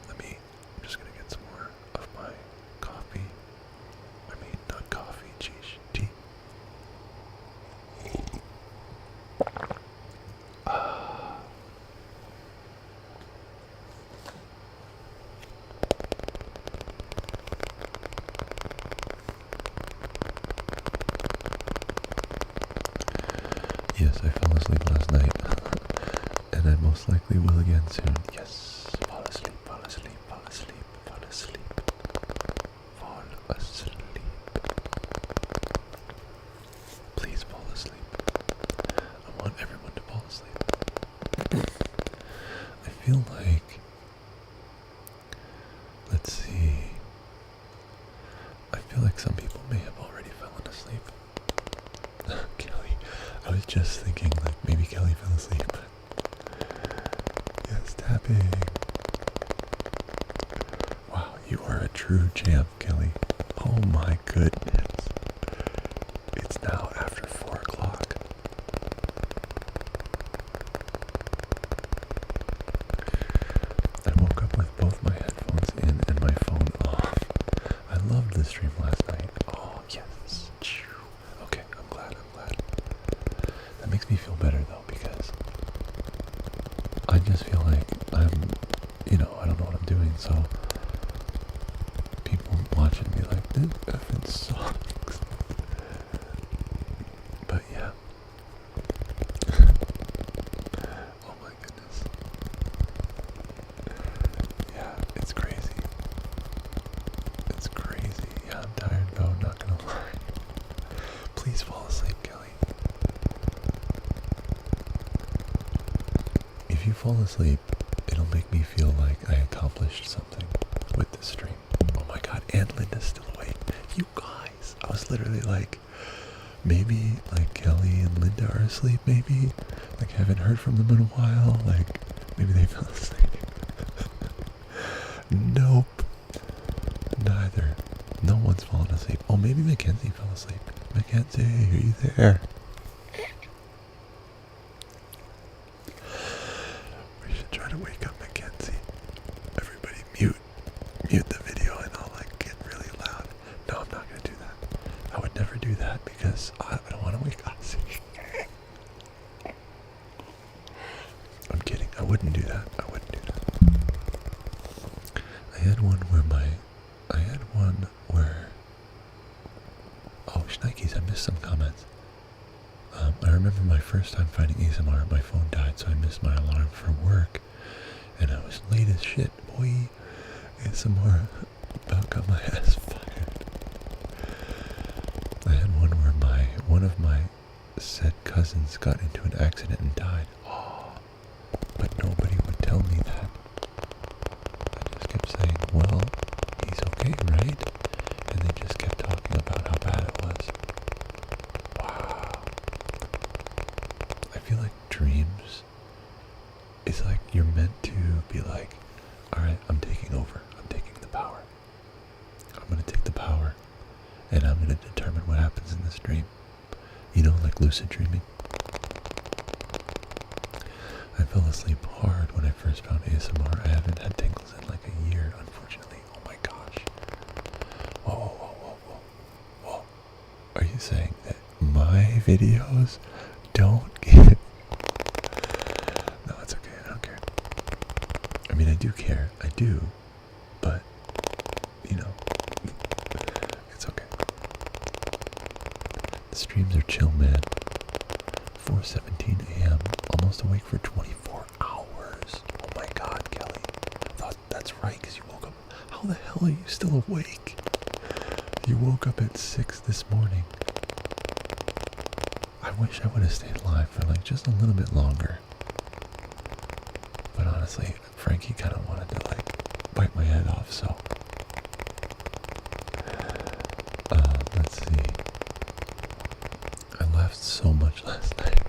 I'm just gonna get some more of my coffee. Not coffee, geez, tea. Yes, I fell asleep last night, and I most likely will again soon. Yes, fall asleep. Please fall asleep. feel like, let's see, I feel like some people may have already fallen asleep. Kelly, I was just thinking like maybe Kelly fell asleep. Yes, tapping. Wow, you are a true champ, Kelly. Oh my goodness. It's now after 4 o'clock. I woke up with both my headphones in and my phone off. I loved the stream last night. Oh, yes. Okay, I'm glad. That makes me feel better though, because I just feel like I don't know what I'm doing, so people watching me like, this effing sucks. But yeah. Oh my goodness. Yeah, it's crazy. It's crazy. Yeah, I'm tired though, not gonna lie. Please fall asleep, Kelly. If you fall asleep, it'll make me feel like I accomplished something with this stream. Oh my god, and Linda's still awake. You guys, I was literally like, maybe like Kelly and Linda are asleep, maybe. Like I haven't heard from them in a while, like maybe they fell asleep. Nope. Neither. No one's fallen asleep. Oh, maybe Mackenzie fell asleep. Mackenzie, are you there? We should try to wake up Mackenzie. Everybody mute the video and I'll like get really loud. No, I'm not gonna do that. I would never do that because I don't want to wake up. I'm kidding. I wouldn't do that. I had one where oh, shnikes, I missed some comments. I remember my first time finding ASMR, my phone died, so I missed my alarm for work, and I was late as shit, boy. ASMR about got my ass fired. I had one where one of my said cousins got into an accident and died. Oh, but nobody would tell me that. I just kept saying, well, he's okay, right? And they just kept talking about how bad it was. Wow. I feel like dreams is like you're meant to be like, alright, I'm taking over. I'm taking the power. I'm going to take the power and I'm going to determine what happens in this dream. You know, like lucid dreaming. I fell asleep hard when I first found ASMR. I haven't had tingles in like a year, unfortunately. Oh my gosh. Whoa. Are you saying that my videos don't get... No, it's okay. I don't care. I mean, I do care. I do. But, you know, it's okay. The streams are chill, man. 4:17 a.m. Almost awake for 24 hours. Oh my god, Kelly. I thought that's right, because you woke up. How the hell are you still awake? You woke up at 6 this morning. I wish I would have stayed alive for like just a little bit longer. But honestly, Frankie kind of wanted to like bite my head off, so. Let's see. I laughed so much last night.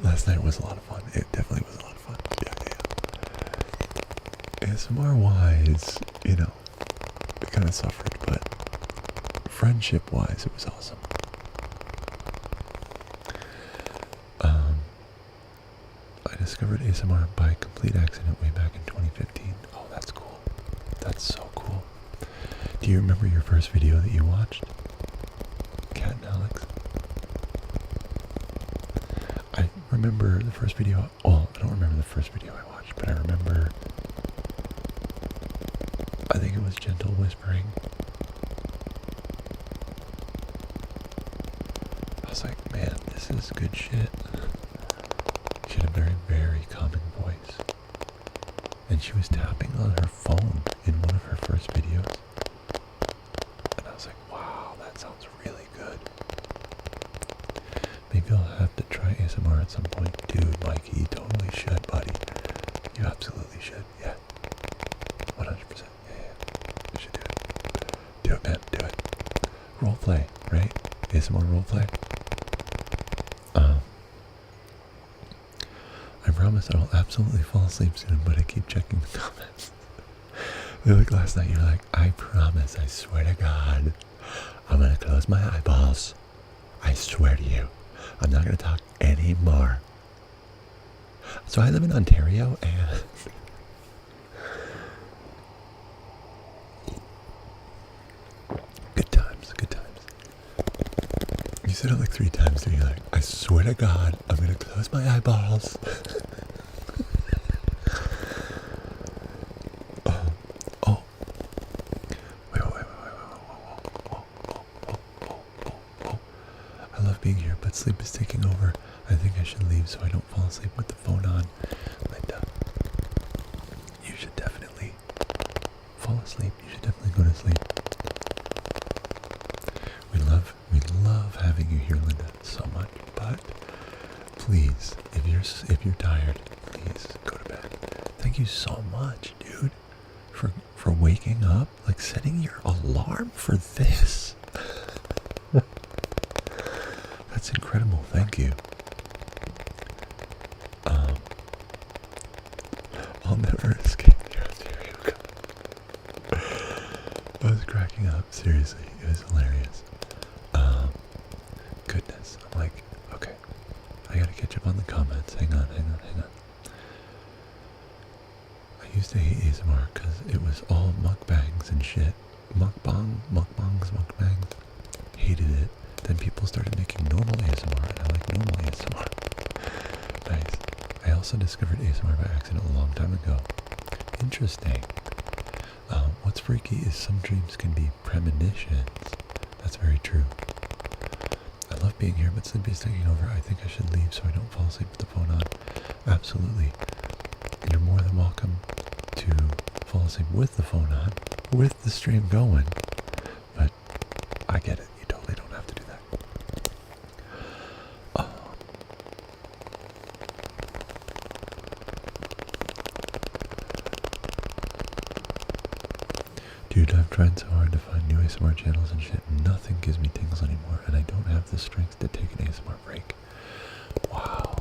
Last night was a lot of fun. It definitely was a lot of fun. Yeah. ASMR wise, you know, it kind of suffered, but friendship wise, it was awesome. I discovered ASMR by complete accident way back in 2015. Oh, that's cool. That's so cool. Do you remember your first video that you watched? Cat and Alex? I remember the first video, well, I don't remember the first video I watched, but I remember, I think it was Gentle Whispering. I was like, man, this is good shit. She had a very, very calming voice. And she was tapping on her phone in one of her first videos. And I was like, wow, that sounds really good. Maybe I'll have to try ASMR at some point. Dude, Mikey, you totally should, buddy. You absolutely should. Yeah. 100%. Yeah. You should do it. Do it, man. Do it. Roleplay, right? ASMR roleplay. I promise I will absolutely fall asleep soon, but I keep checking the comments. Like last night, you're like, I promise, I swear to God, I'm gonna close my eyeballs. I swear to you, I'm not gonna talk anymore. So I live in Ontario, and good times, good times. You said it like 3 times, and you're like, I swear to God, I'm gonna close my eyeballs. I love being here, but sleep is taking over. I think I should leave so I don't fall asleep with the phone on. Linda, you should definitely fall asleep. You should definitely go to sleep. We love having you here, Linda, so much. But please, if you're tired, please go to bed. Thank you so much, dude, for waking up, like setting your alarm for this. That's incredible. Thank you. I'll never escape your Ontario. I was cracking up. Seriously, it was hilarious. Goodness. I'm like, okay, I gotta catch up on the comments. Hang on. I used to hate ASMR because it was all mukbangs and shit. Mukbangs. Hated it. Then people started making normal ASMR, and I like normal ASMR. Nice. I also discovered ASMR by accident a long time ago. Interesting. What's freaky is some dreams can be premonitions. That's very true. I love being here, but sleep is taking over. I think I should leave so I don't fall asleep with the phone on. Absolutely. You're more than welcome to fall asleep with the phone on, with the stream going. But I get it. You totally don't have to do that. Dude, I've tried so hard to find new ASMR channels and shit. Nothing gives me tingles anymore, and I don't have the strength to take an ASMR break. Wow.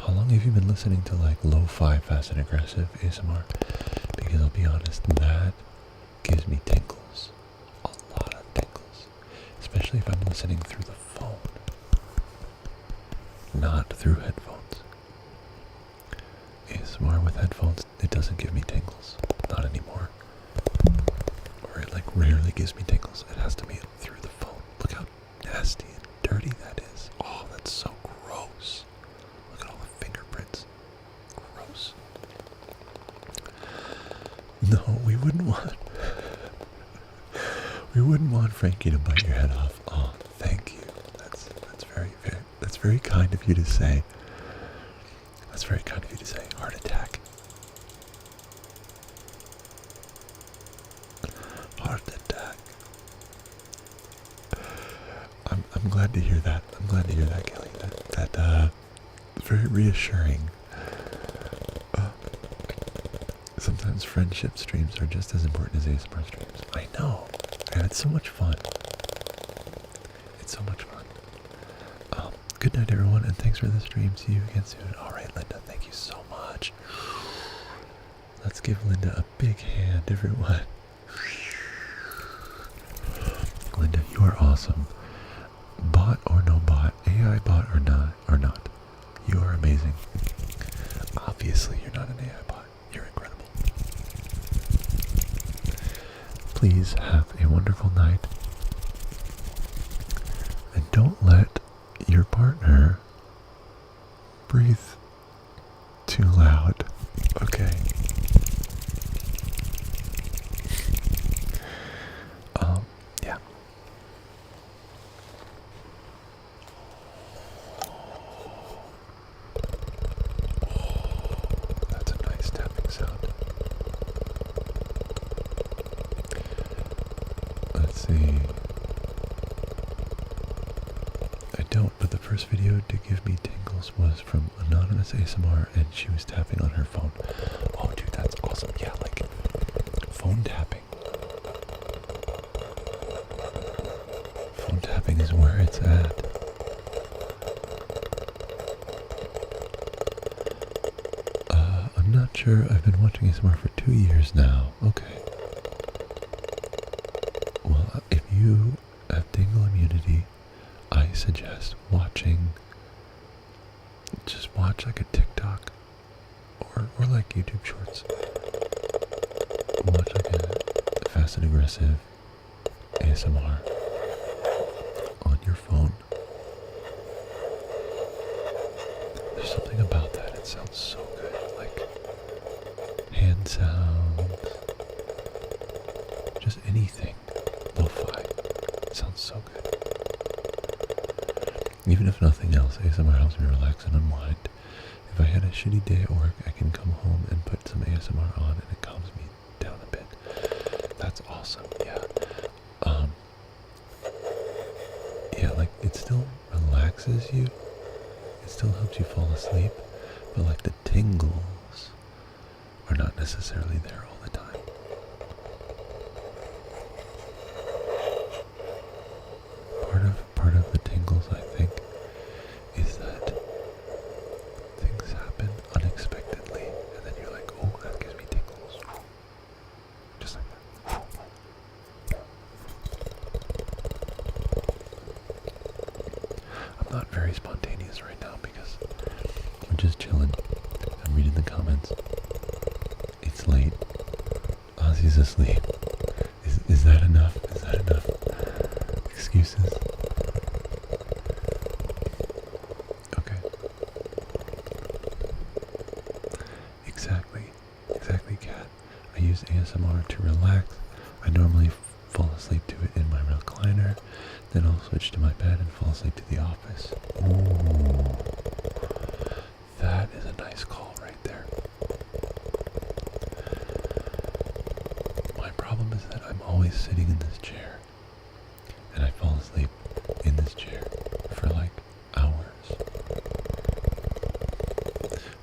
How long have you been listening to like lo-fi, fast and aggressive ASMR? Because I'll be honest, that gives me tingles. A lot of tingles. Especially if I'm listening through the phone. Not through headphones. ASMR with headphones, it doesn't give me tingles. Not anymore. Or it like rarely gives me tingles. It has to be through the phone. Look how nasty and dirty that is. Oh, that's so gross. Look at all the fingerprints. Gross. No, we wouldn't want Frankie to bite your head off. Oh, thank you. That's very kind of you to say. That's very kind of you to say. Heart attack. Heart attack. I'm glad to hear that. I'm glad to hear that, Kelly. That very reassuring. Sometimes friendship streams are just as important as ASMR streams. I know. And it's so much fun. It's so much fun. Good night, everyone, and thanks for the stream. See you again soon. Alright, Linda, thank you so much. Let's give Linda a big hand, everyone. Linda, you are awesome. Bot or no bot, AI bot or not, you are amazing. Obviously, you're not an AI bot. You're incredible. Please have a wonderful night. And don't let your partner breathe too loud. Okay. Yeah. That's a nice tapping sound. Let's see. I don't, but the first first video to give me tingles was from Anonymous ASMR, and she was tapping on her phone. Oh, dude, that's awesome. Yeah, like phone tapping. Phone tapping is where it's at. I'm not sure. I've been watching ASMR for 2 years now. Okay. Well, if you have tingle immunity, I suggest watching, just watch like a TikTok or like YouTube shorts. Watch like a fast and aggressive ASMR on your phone. There's something about that. It sounds so good. Like hand sounds, just anything. Lo-fi. It sounds so good. Even if nothing else, ASMR helps me relax and unwind. If I had a shitty day at work, I can come home and put some ASMR on and it calms me down a bit. That's awesome, yeah. Yeah, like it still relaxes you. It still helps you fall asleep, but like the tingles are not necessarily there all the time. Part of the tingles, I think, is that things happen unexpectedly, and then you're like, oh, that gives me tingles. Just like that. I'm not very spontaneous right now because I'm just chilling. I'm reading the comments. It's late. Ozzy's asleep. Is that enough? Is that enough? Excuses? Okay. Exactly, Kat. I use ASMR to relax. I normally fall asleep to it in my recliner, then I'll switch to my bed and fall asleep to the office. Ooh, that is a nice call right there. My problem is that I'm always sitting in this chair, and I fall asleep in this chair for like hours.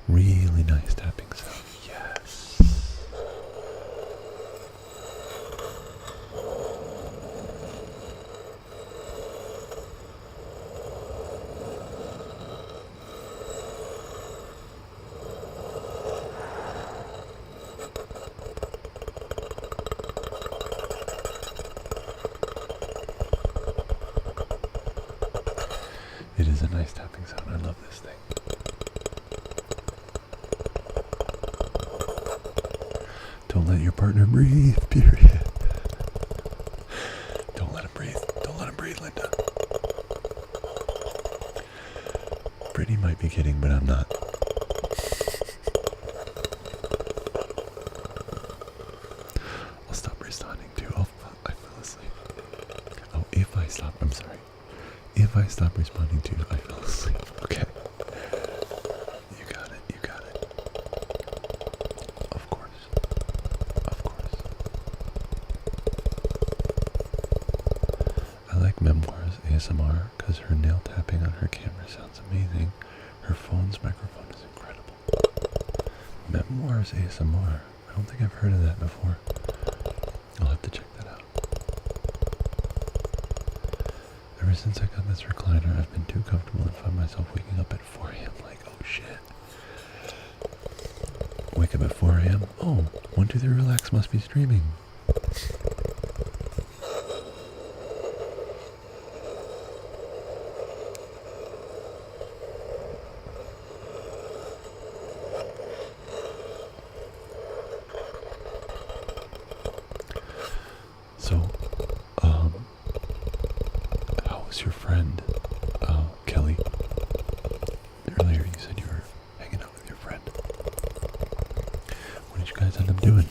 Really nice tapping sound. Yes. It is a nice tapping sound. I love this thing. Don't let your partner breathe, period. Don't let him breathe. Don't let him breathe, Linda. Brittany might be kidding, but I'm not. I'll stop responding too. I fell asleep. Oh, if I stop responding to, I fell asleep. Okay. You got it. Of course. I like Memoirs ASMR because her nail tapping on her camera sounds amazing. Her phone's microphone is incredible. Memoirs ASMR. I don't think I've heard of that before. I'll have to check that out. Ever since I got this recliner, I've been too comfortable and find myself waking up at 4 a.m. like, oh shit. Wake up at 4 a.m. Oh, 1, 2, 3 Relax must be streaming. So, how was your friend, Kelly? Earlier you said you were hanging out with your friend. What did you guys end up doing?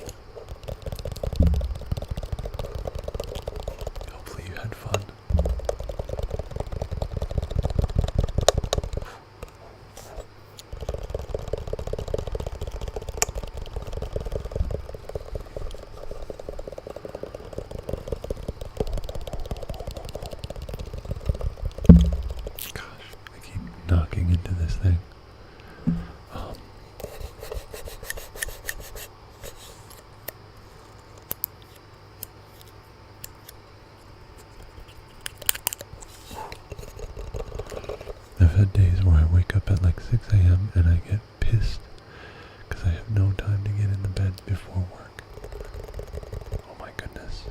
Hopefully you had fun. knocking into this thing. I've had days where I wake up at like 6 a.m. and I get pissed because I have no time to get into bed before work. Oh my goodness.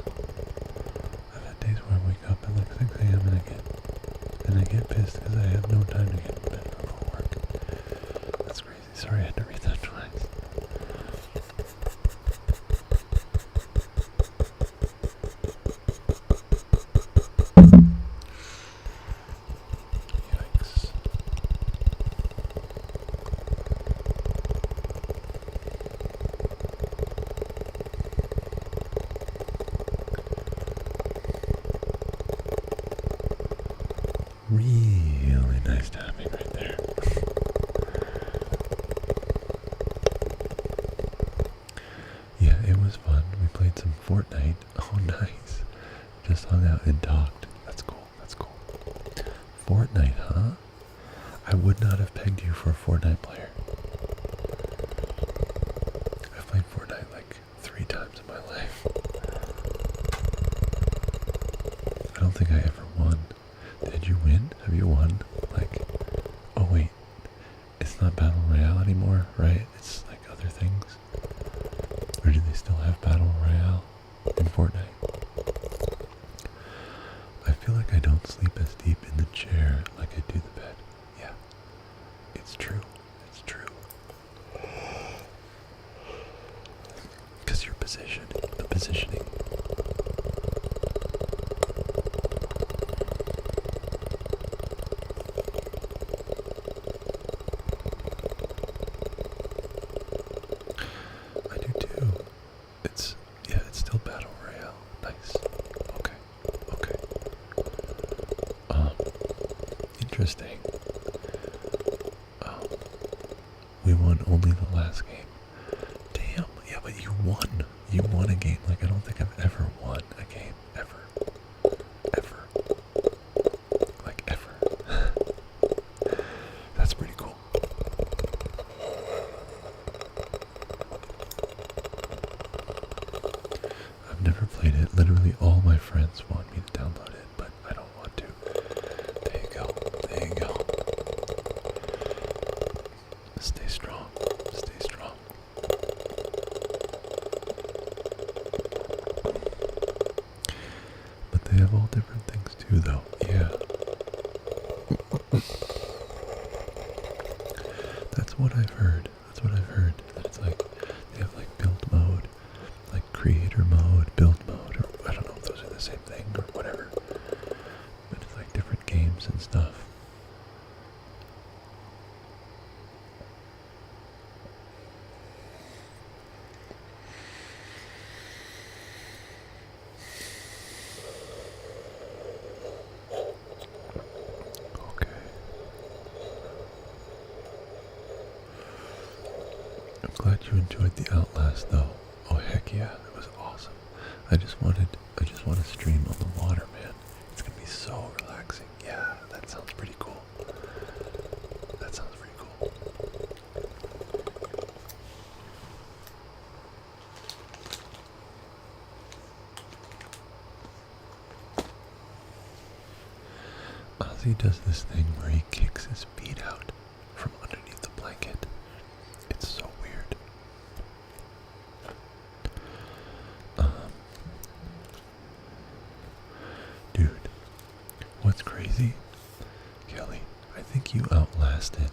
I've had days where I wake up at like 6 a.m. and I get pissed because I have no time to get into bed before work. That's crazy. Sorry, I had to read that twice. Yikes. Really nice tapping right there. Yeah, it was fun. We played some Fortnite. Oh, nice. Just hung out and talked. That's cool. That's cool. Fortnite, huh? I would not have pegged you for a Fortnite player. I've played Fortnite like 3 times in my life. I don't think I ever won. Did you win? Have you won? Like, oh wait, it's not Battle Royale anymore, right? It's like other things. Or do they still have Battle Royale in Fortnite? I feel like I don't sleep as deep in the chair like I do the bed. Yeah, it's true. It's true. Because your position, the positioning. I do too. It's still Battle Royale. Nice. Okay. Okay. Interesting. We won only the last game. Damn. Yeah, but you won. You won a game. Like, I don't think I've ever won a game. Ever. Ever. Like, ever. That's pretty cool. I've never played it. Literally all my friends want me to download it, but I don't want to. There you go. There you go. Stay strong. Stay strong. But they have all different things too, though. Yeah. That's what I've heard. That's what I've heard. That it's like, they have like build mode, like creator mode, build mode, or I don't know if those are the same thing or whatever. But it's like different games and stuff. Okay. I'm glad you enjoyed the Outlast though. Oh heck yeah, it was awesome. I just want to stream on the water, man. It's gonna be so relaxing. Yeah, that sounds pretty cool. That sounds pretty cool. Ozzy does this thing where he kicks his feet out from underneath the blanket. It's so weird. Dude, what's crazy? Kelly, I think you outlasted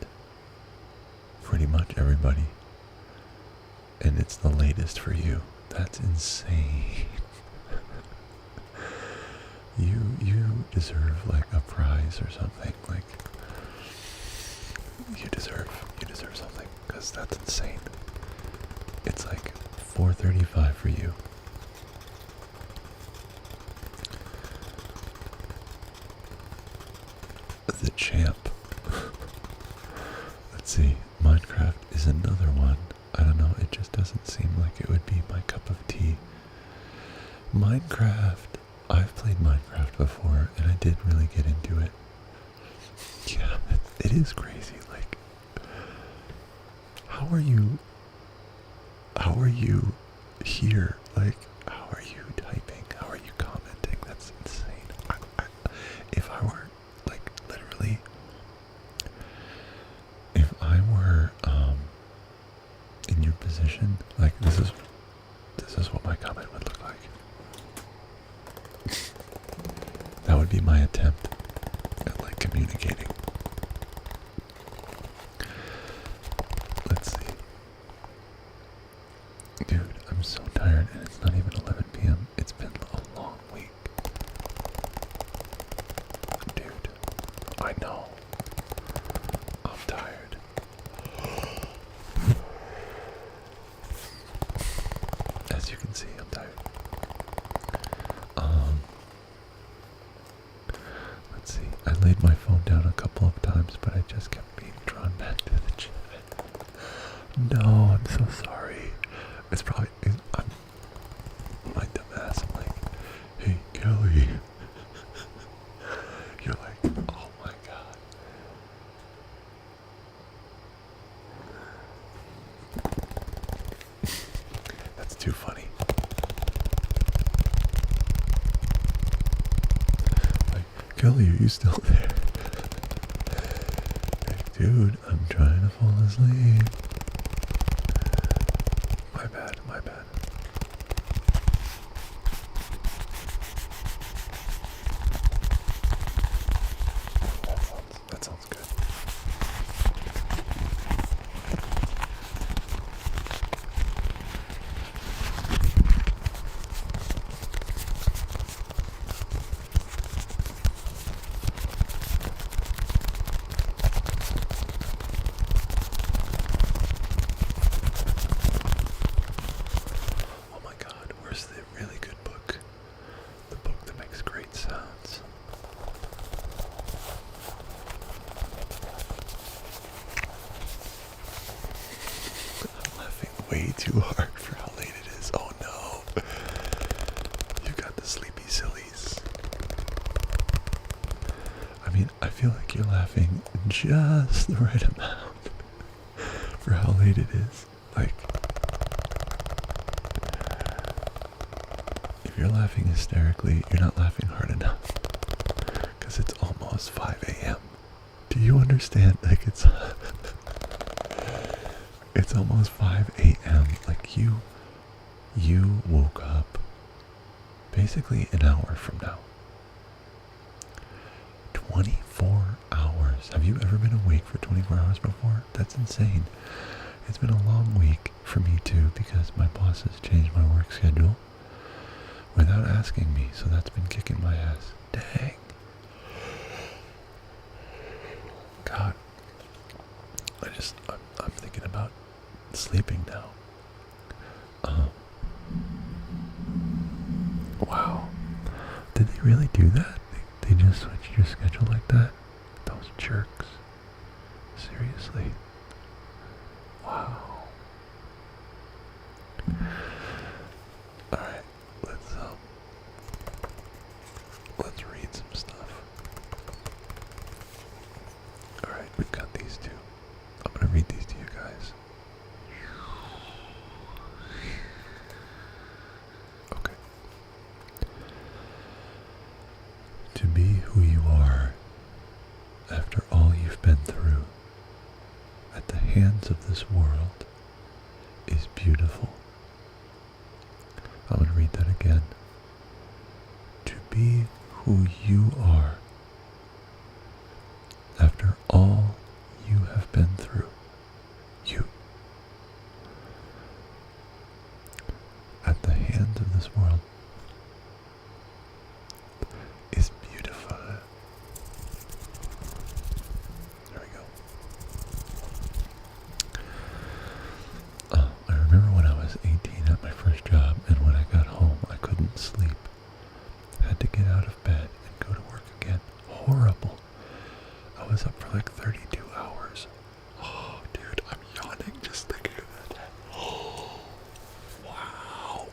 pretty much everybody. And it's the latest for you. That's insane. You deserve like a prize or something. Like, you deserve something, because that's insane. It's like 435 for you. The champ. Let's see, Minecraft is another one. I don't know, it just doesn't seem like it would be my cup of tea. Minecraft. I've played Minecraft before, and I did really get into it. Yeah, it is crazy. Like, how are you here? Like, how are you typing? How are you commenting? That's insane. If I were, like, literally, if I were, in your position, like, this is what my comment would look like. That would be my attempt at, like, communicating. Let's see. Dude, I'm so tired and it's not even 11 p.m. It's been a long week. Dude, I know. I'm tired. As you can see, I'm tired. Let's see. I laid my phone down a couple of times, but I just kept being drawn back to the chat. No, I'm so sorry. It's probably, I'm my dumbass. I'm like, hey, Kelly. You're like, oh my god. That's too funny. Like, Kelly, are you still there? Like, dude, I'm trying to fall asleep. My bad, my bad. That sounds good. Oh my god, where's the really good book? The book that makes great sounds. I'm laughing way too hard for how late it is. Oh no. You got the sleepy sillies. I mean, I feel like you're laughing just the right amount for how late it is. Like, if you're laughing hysterically, you're not laughing hard enough. Because it's almost 5 a.m. Do you understand? Like, it's almost 5 a.m. Like, you woke up basically an hour from now. 24 hours. Have you ever been awake for 24 hours before? That's insane. It's been a long week for me too, because my boss has changed my work schedule without asking me, so that's been kicking my ass. Dang. God. I'm thinking about sleeping now. Wow. Did they really do that? They just switched your schedule like that? Those jerks. Seriously. Wow. Alright, let's read some stuff. Alright, we've got these two. I'm gonna read these to you guys. Okay. To be who you are after all you've been through at the hands of this world is beautiful. I'm going to read that again. To be who you are after all you have been through, you, at the hands of this world, is beautiful. There we go. I remember when I was 18 at my first job, and when I got home, I couldn't sleep. Had to get out of bed and go to work again. Horrible. I was up for like 32 hours. Oh, dude, I'm yawning just thinking about that. Oh, wow.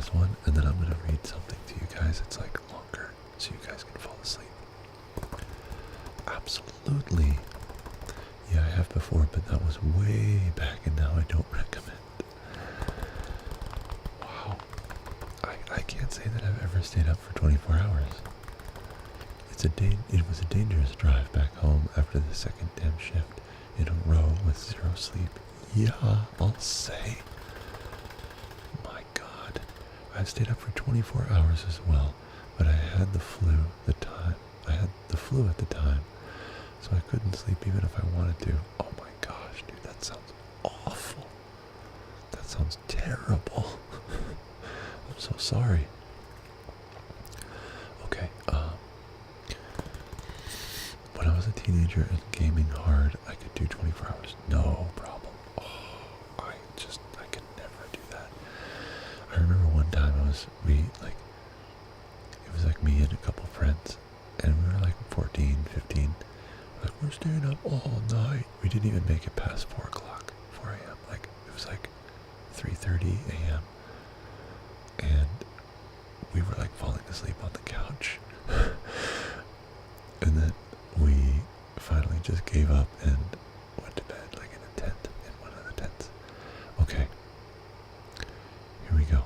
last one, and then I'm going to read something to you guys. It's like longer, so you guys can fall asleep. Absolutely. Yeah, I have before, but that was way back, and now I don't recommend. Wow. I can't say that I've ever stayed up for 24 hours. It was a dangerous drive back home after the second damn shift in a row with zero sleep. Yeah, I'll say. My God. I stayed up for 24 hours as well, but I had the flu at the time, so I couldn't sleep even if I wanted to. Oh my gosh, dude, that sounds awful. That sounds terrible. I'm so sorry. Okay, when I was a teenager and gaming hard, I could do 24 hours, no problem. Oh, I could never do that. I remember one time it was like me and a couple friends, and we were like 14, 15, like we're staying up all night. We didn't even make it past 4 o'clock, 4 a.m. Like it was like 3:30 a.m. and we were like falling asleep on the couch. And then we finally just gave up and went to bed like in a tent, in one of the tents. Okay, here we go.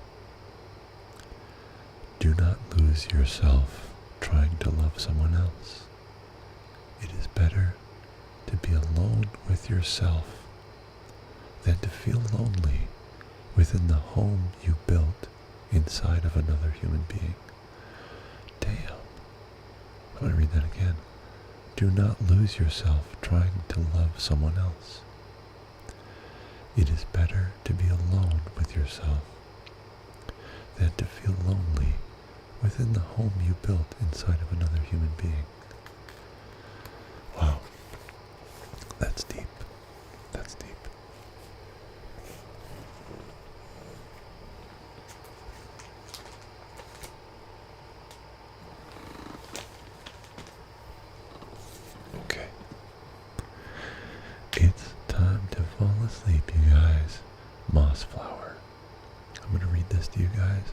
Do not lose yourself trying to love someone else. It is better to be alone with yourself than to feel lonely within the home you built inside of another human being. Damn. I'm going to read that again. Do not lose yourself trying to love someone else. It is better to be alone with yourself than to feel lonely within the home you built inside of another human being. Wow. That's deep. That's deep. Okay. It's time to fall asleep, you guys. Mossflower. I'm going to read this to you guys.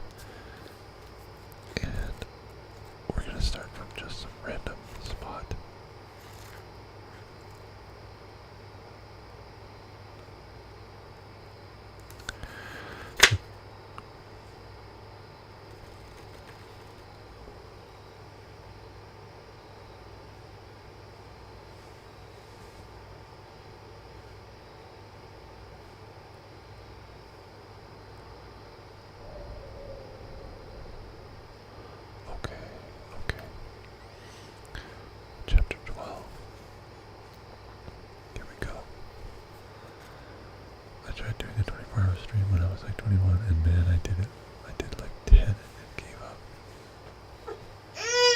And we're going to start from just some random spot. Okay. Chapter 12. Here we go. I tried doing a 24-hour stream when I was like 21, and man, I did like 10 and gave up.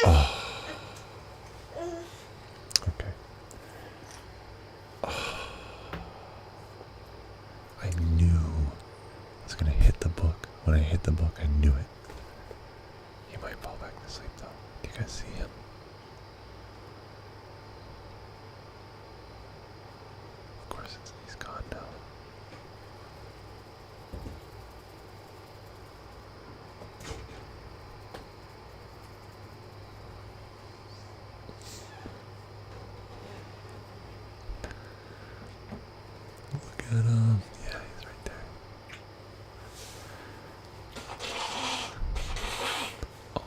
Oh. Okay. Oh. I knew I was going to hit the book. When I hit the book, I knew it. He might fall back to sleep though. Do you guys see him? Of course he's gone now. Look at him. Yeah, he's right there. Oh,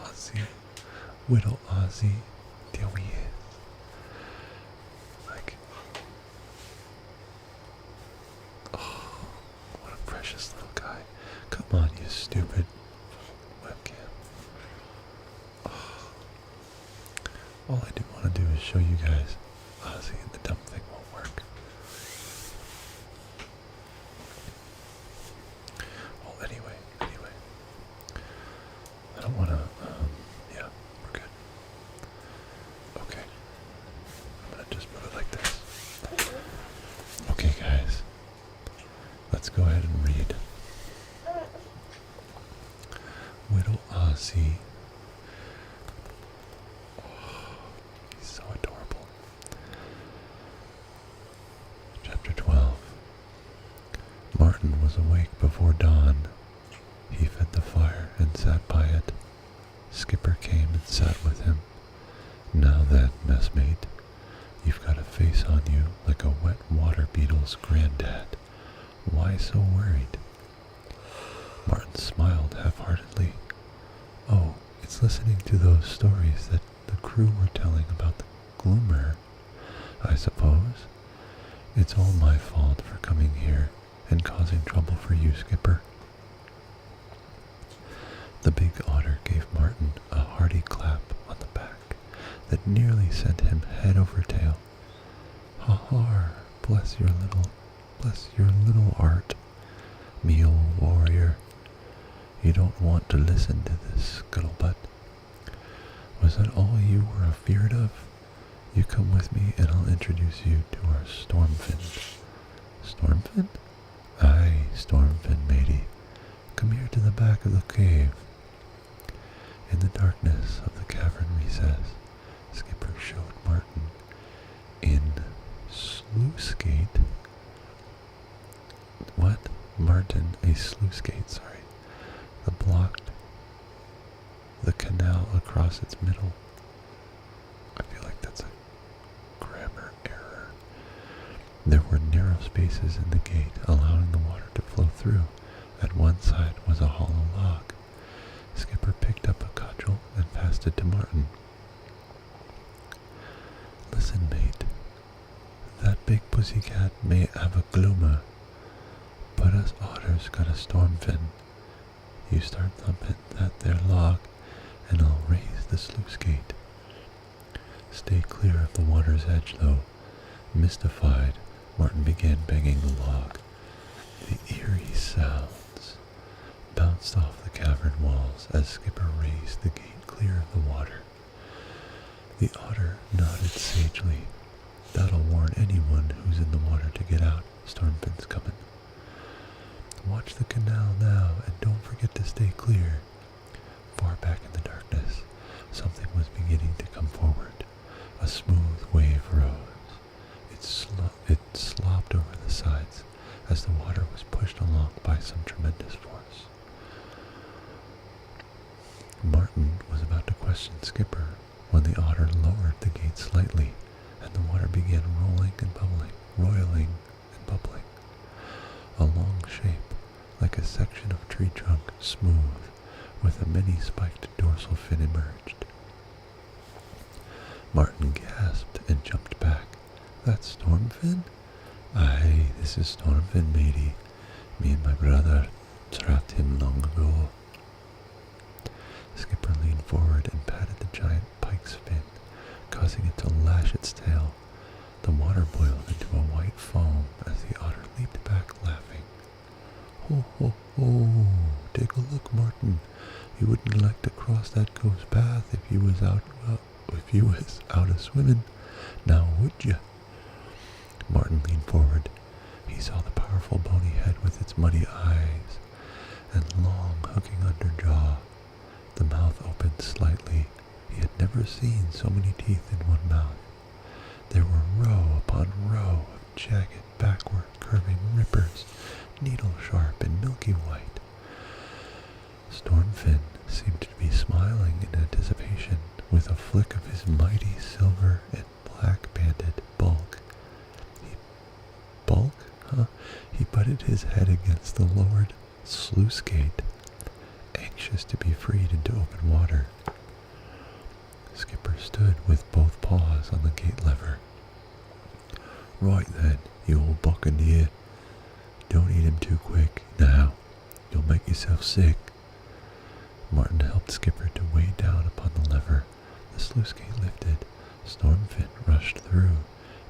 Ozzy. Little Ozzy. There he is. Like, oh, what a precious little guy. Come on, you stupid webcam. Oh. All I do want to do is show you guys Ozzy, and the dumb thing won't work. Well, anyway. I don't want to, yeah, we're good. Okay. I'm going to just put it like this. Okay, guys. Let's go ahead and read. Little Ozzy. Oh, he's so adorable. Chapter 12. Martin was awake before dawn. He fed the sat by it. Skipper came and sat with him. Now then, messmate, you've got a face on you like a wet water beetle's granddad. Why so worried? Martin smiled half-heartedly. Oh, it's listening to those stories that the crew were telling about the gloomer, I suppose. It's all my fault for coming here and causing trouble for you, Skipper. The big otter gave Martin a hearty clap on the back that nearly sent him head over tail. Ha-ha, bless your little art, me old warrior. You don't want to listen to this, scuttlebutt. Was that all you were afeard of? You come with me and I'll introduce you to our Stormfin. Stormfin? Aye, Stormfin, matey. Come here to the back of the cave. In the darkness of the cavern recess, Skipper showed Martin in sluice gate. What? Martin, a sluice gate, sorry. That blocked the canal across its middle. I feel like that's a grammar error. There were narrow spaces in the gate, allowing the water to flow through. At one side was a hollow log. Skipper picked up a cudgel and passed it to Martin. Listen, mate. That big pussycat may have a gloomer, but us otters got a stormfin. You start thumping that there log, and I'll raise the sluice gate. Stay clear of the water's edge, though. Mystified, Martin began banging the log. The eerie sounds bounced off the cavern walls as Skipper raised the gate clear of the water. The otter nodded sagely. That'll warn anyone who's in the water to get out. Stormfin's coming. Watch the canal now, and don't forget to stay clear. Far back in the darkness, something was beginning to come forward. A smooth wave rose. It slopped over the sides as the water was pushed along by some tremendous force. Martin was about to question Skipper when the otter lowered the gate slightly, and the water began roiling and bubbling. A long shape, like a section of tree trunk, smooth, with a many-spiked dorsal fin emerged. Martin gasped and jumped back. That's Stormfin? Aye, this is Stormfin, matey. Me and my brother trapped him long ago. Skipper leaned forward and patted the giant pike's fin, causing it to lash its tail. The water boiled into a white foam as the otter leaped back, laughing. Ho, ho, ho! Take a look, Martin. You wouldn't like to cross that ghost path if you was out a swimming, now would you? Martin leaned forward. He saw the powerful bony head with its muddy eyes and long hooking under jaw. The mouth opened slightly. He had never seen so many teeth in one mouth. There were row upon row of jagged, backward curving rippers, needle-sharp and milky white. Stormfin seemed to be smiling in anticipation with a flick of his mighty silver and black-banded bulk. He butted his head against the lowered sluice gate, anxious to be freed into open water. Skipper stood with both paws on the gate lever. Right then, you old buccaneer. Don't eat him too quick, now. You'll make yourself sick. Martin helped Skipper to weigh down upon the lever. The sluice gate lifted. Stormfin rushed through,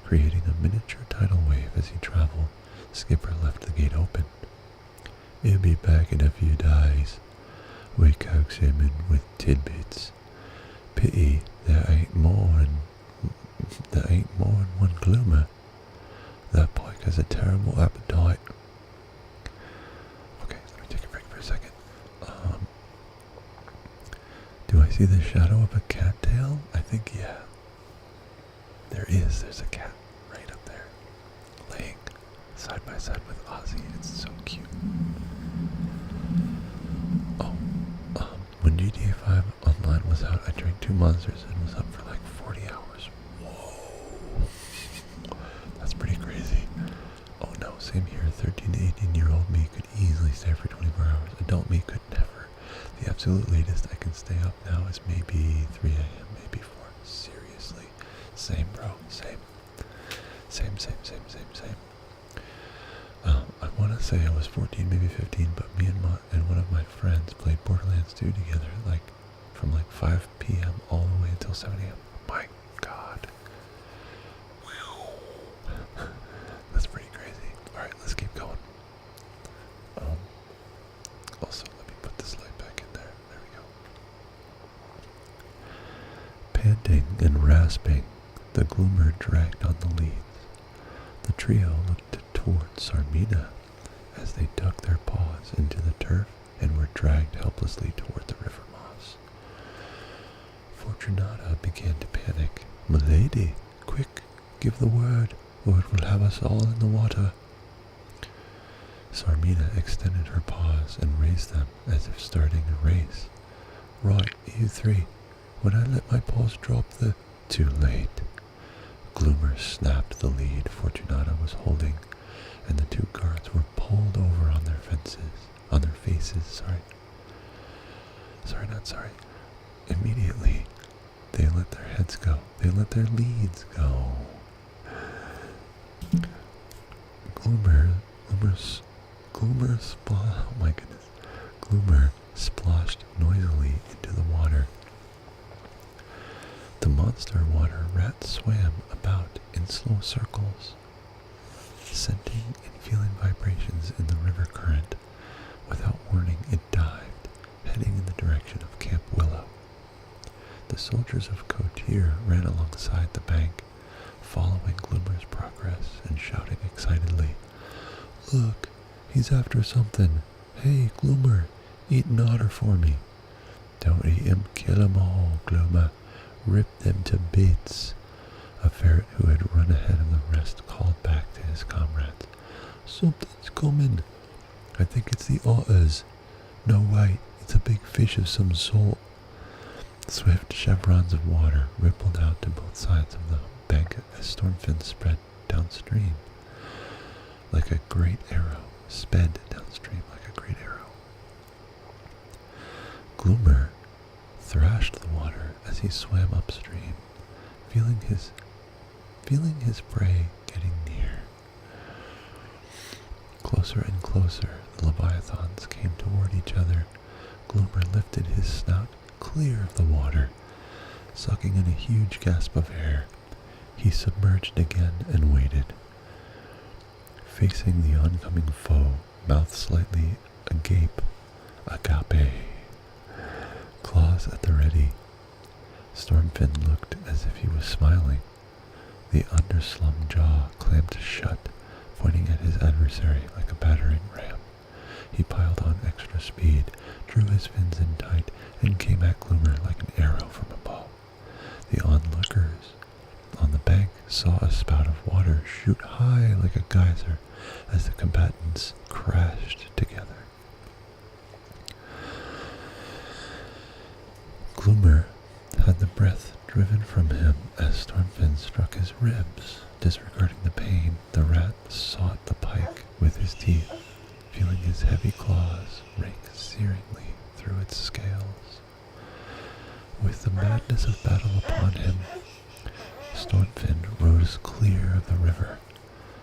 creating a miniature tidal wave as he traveled. Skipper left the gate open. He'll be back in a few days. We coax him in with tidbits. Pity there ain't more than one gloomer. That pike has a terrible appetite. Okay, let me take a break for a second. Do I see the shadow of a cattail? I think, yeah. There's a cat right up there, laying side by side with Ozzy. It's so cute. Oh, When GTA 5 Online was out, I drank 2 Monsters and was up for like 40 hours. Whoa. That's pretty crazy. Oh no, same here. 13 to 18-year-old me could easily stay for 24 hours. Adult me could never. The absolute latest I can stay up now is maybe 3 a.m., maybe 4. Seriously. Same, bro. Same. Same. I want to say I was 14, maybe 15, but me and one of my friends played Borderlands 2 together, like from like 5 p.m. all the way until 7 a.m. My God. That's pretty crazy. Alright, let's keep going. Also, let me put this light back in there. There we go. Panting and rasping, the Gloomer dragged on the leads. The trio looked towards Sarmina as they dug their paws into the turf and were dragged helplessly toward the river moss. Fortunata began to panic. "Milady, quick, give the word, or it will have us all in the water." Sarmina extended her paws and raised them as if starting a race. "Right, you three. When I let my paws drop the—" Too late. Gloomer snapped the lead Fortunata was holding, and the 2 guards were pulled over on their faces. Immediately, they let their heads go. They let their leads go. Gloomer splashed noisily into the water. The monster water rat swam about in slow circles, scenting and feeling vibrations in the river current. Without warning, it dived, heading in the direction of Camp Willow. The soldiers of Cotier ran alongside the bank, following Gloomer's progress and shouting excitedly, "Look, he's after something. Hey, Gloomer, eat an otter for me." "Don't eat him, kill 'em all, Gloomer. Rip them to bits." A ferret who had run ahead of the rest called back to his comrades, "Something's coming. I think it's the otters. No, wait, it's a big fish of some sort." Swift chevrons of water rippled out to both sides of the bank as Stormfin spread downstream like a great arrow. Gloomer thrashed the water as he swam upstream, feeling his prey getting near. Closer and closer, the leviathans came toward each other. Gloomer lifted his snout clear of the water, sucking in a huge gasp of air. He submerged again and waited, facing the oncoming foe, mouth slightly agape. Claws at the ready. Stormfin looked as if he was smiling. The underslung jaw clamped shut, pointing at his adversary like a battering ram. He piled on extra speed, drew his fins in tight, and came at Gloomer like an arrow from a bow. The onlookers on the bank saw a spout of water shoot high like a geyser as the combatants crashed together. Gloomer had the breath driven from him as Stormfin struck his ribs. Disregarding the pain, the rat sought the pike with his teeth, feeling his heavy claws rake searingly through its scales. With the madness of battle upon him, Stormfin rose clear of the river,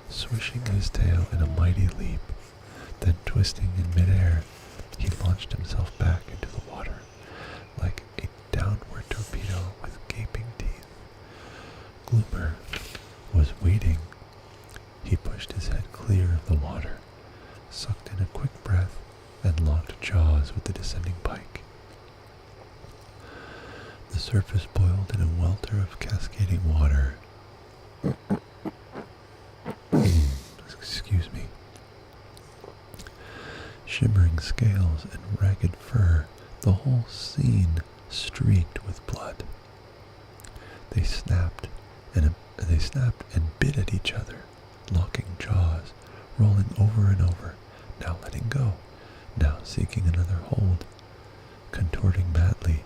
swishing his tail in a mighty leap. Then, twisting in midair, he launched himself back into the water, like a downward torpedo with gaping teeth. Gloomer was waiting. He pushed his head clear of the water, sucked in a quick breath, and locked jaws with the descending pike. The surface boiled in a welter of cascading water. Excuse me. Shimmering scales and ragged fur, the whole scene streaked with blood. They snapped and bit at each other, locking jaws, rolling over and over, now letting go, now seeking another hold. Contorting madly,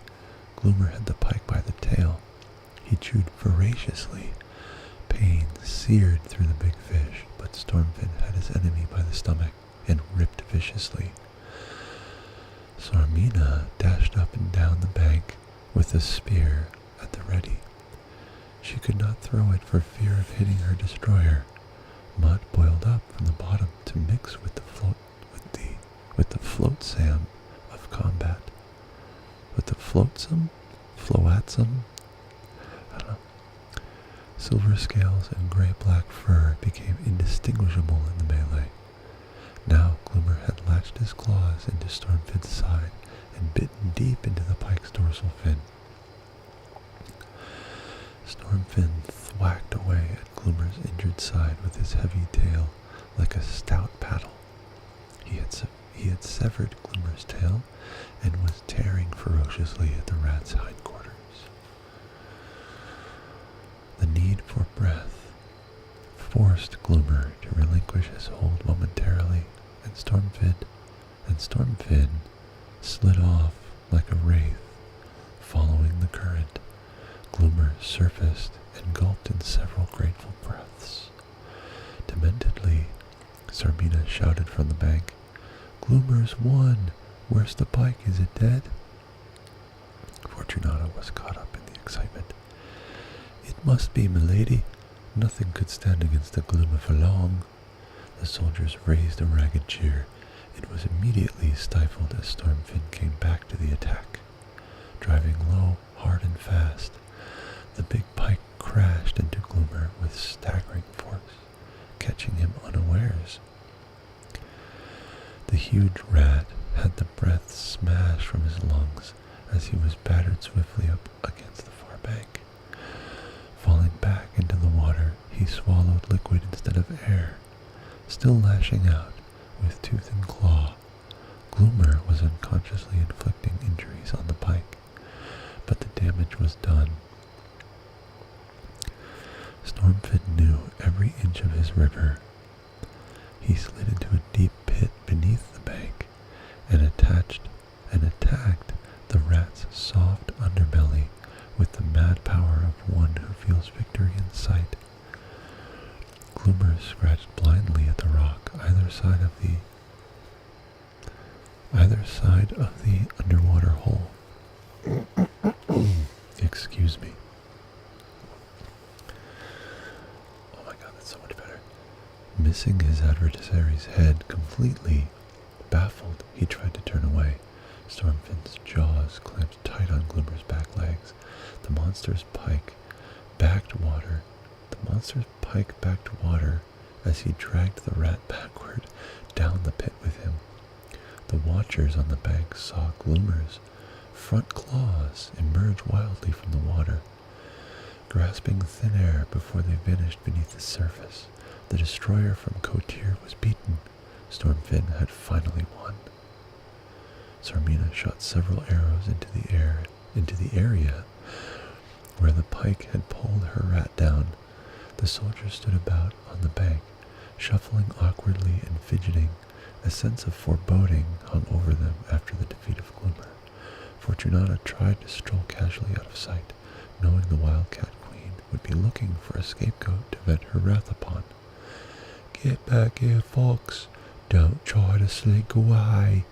Gloomer had the pike by the tail. He chewed voraciously. Pain seared through the big fish, but Stormfin had his enemy by the stomach and ripped viciously. Sarmina dashed up and down the bank with a spear at the ready. She could not throw it for fear of hitting her destroyer. Mud boiled up from the bottom to mix with the flotsam of combat. With the flotsam? Floatsam? I don't know. Silver scales and gray-black fur became indistinguishable in the melee. Now Gloomer had latched his claws into Stormfin's side and bitten deep into the pike's dorsal fin. Stormfin thwacked away at Gloomer's injured side with his heavy tail like a stout paddle. He had severed Gloomer's tail and was tearing ferociously at the rat's hindquarters. The need for breath forced Gloomer to relinquish his hold momentarily, and Stormfin slid off like a wraith, following the current. Gloomer surfaced and gulped in several grateful breaths. Dementedly, Sarmina shouted from the bank, "Gloomer's won! Where's the pike? Is it dead?" Fortunata was caught up in the excitement. "It must be, milady. Nothing could stand against the Gloomer for long." The soldiers raised a ragged cheer. It was immediately stifled as Stormfin came back to the attack. Driving low, hard and fast, the big pike crashed into Gloomer with staggering force, catching him unawares. The huge rat had the breath smashed from his lungs as he was battered swiftly up against the far bank. Falling back into the water, he swallowed liquid instead of air, still lashing out with tooth and claw. Gloomer was unconsciously inflicting injuries on the pike, but the damage was done. Stormfin knew every inch of his river. He slid into a deep pit beneath the bank and attacked the rat's soft underbelly with the mad power of one who feels victory in sight. Gloomer scratched blindly at the rock either side of the underwater hole. Excuse me. Oh my god, that's so much better. Missing his adversary's head completely, baffled, he tried to turn away. Stormfin's jaws clamped tight on Gloomer's back legs. The monster's pike backed water as he dragged the rat backward down the pit with him. The watchers on the bank saw Gloomer's front claws emerge wildly from the water, grasping thin air before they vanished beneath the surface. The destroyer from Cotir was beaten. Stormfin had finally won. Sarmina shot several arrows into the area where the pike had pulled her rat down. The soldiers stood about on the bank, shuffling awkwardly and fidgeting. A sense of foreboding hung over them after the defeat of Gloomer. Fortunata tried to stroll casually out of sight, knowing the Wildcat Queen would be looking for a scapegoat to vent her wrath upon. "Get back here, Fox. Don't try to slink away."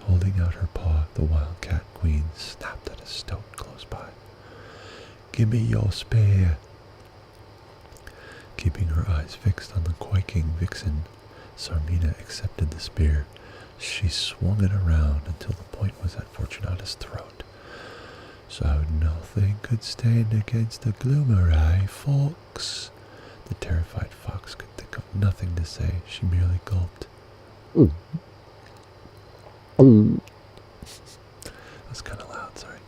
Holding out her paw, the Wildcat Queen snapped at a stoat close by. "Give me your spear." Keeping her eyes fixed on the quaking vixen, Sarmina accepted the spear. She swung it around until the point was at Fortunata's throat. "So nothing could stand against the Gloomer, eh, Fox?" The terrified fox could think of nothing to say. She merely gulped. That's kind of loud, sorry.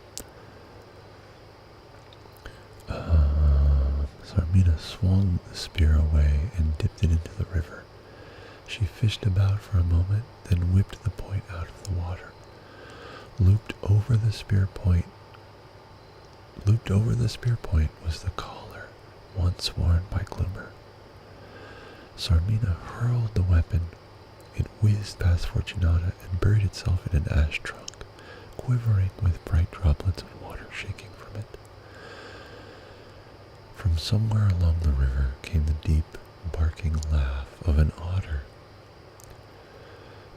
Sarmina swung the spear away and dipped it into the river. She fished about for a moment, then whipped the point out of the water. Looped over the spear point was the collar once worn by Gloomer. Sarmina hurled the weapon. It whizzed past Fortunata and buried itself in an ash trunk. quivering with bright droplets of water shaking from it. From somewhere along the river came the deep, barking laugh of an otter.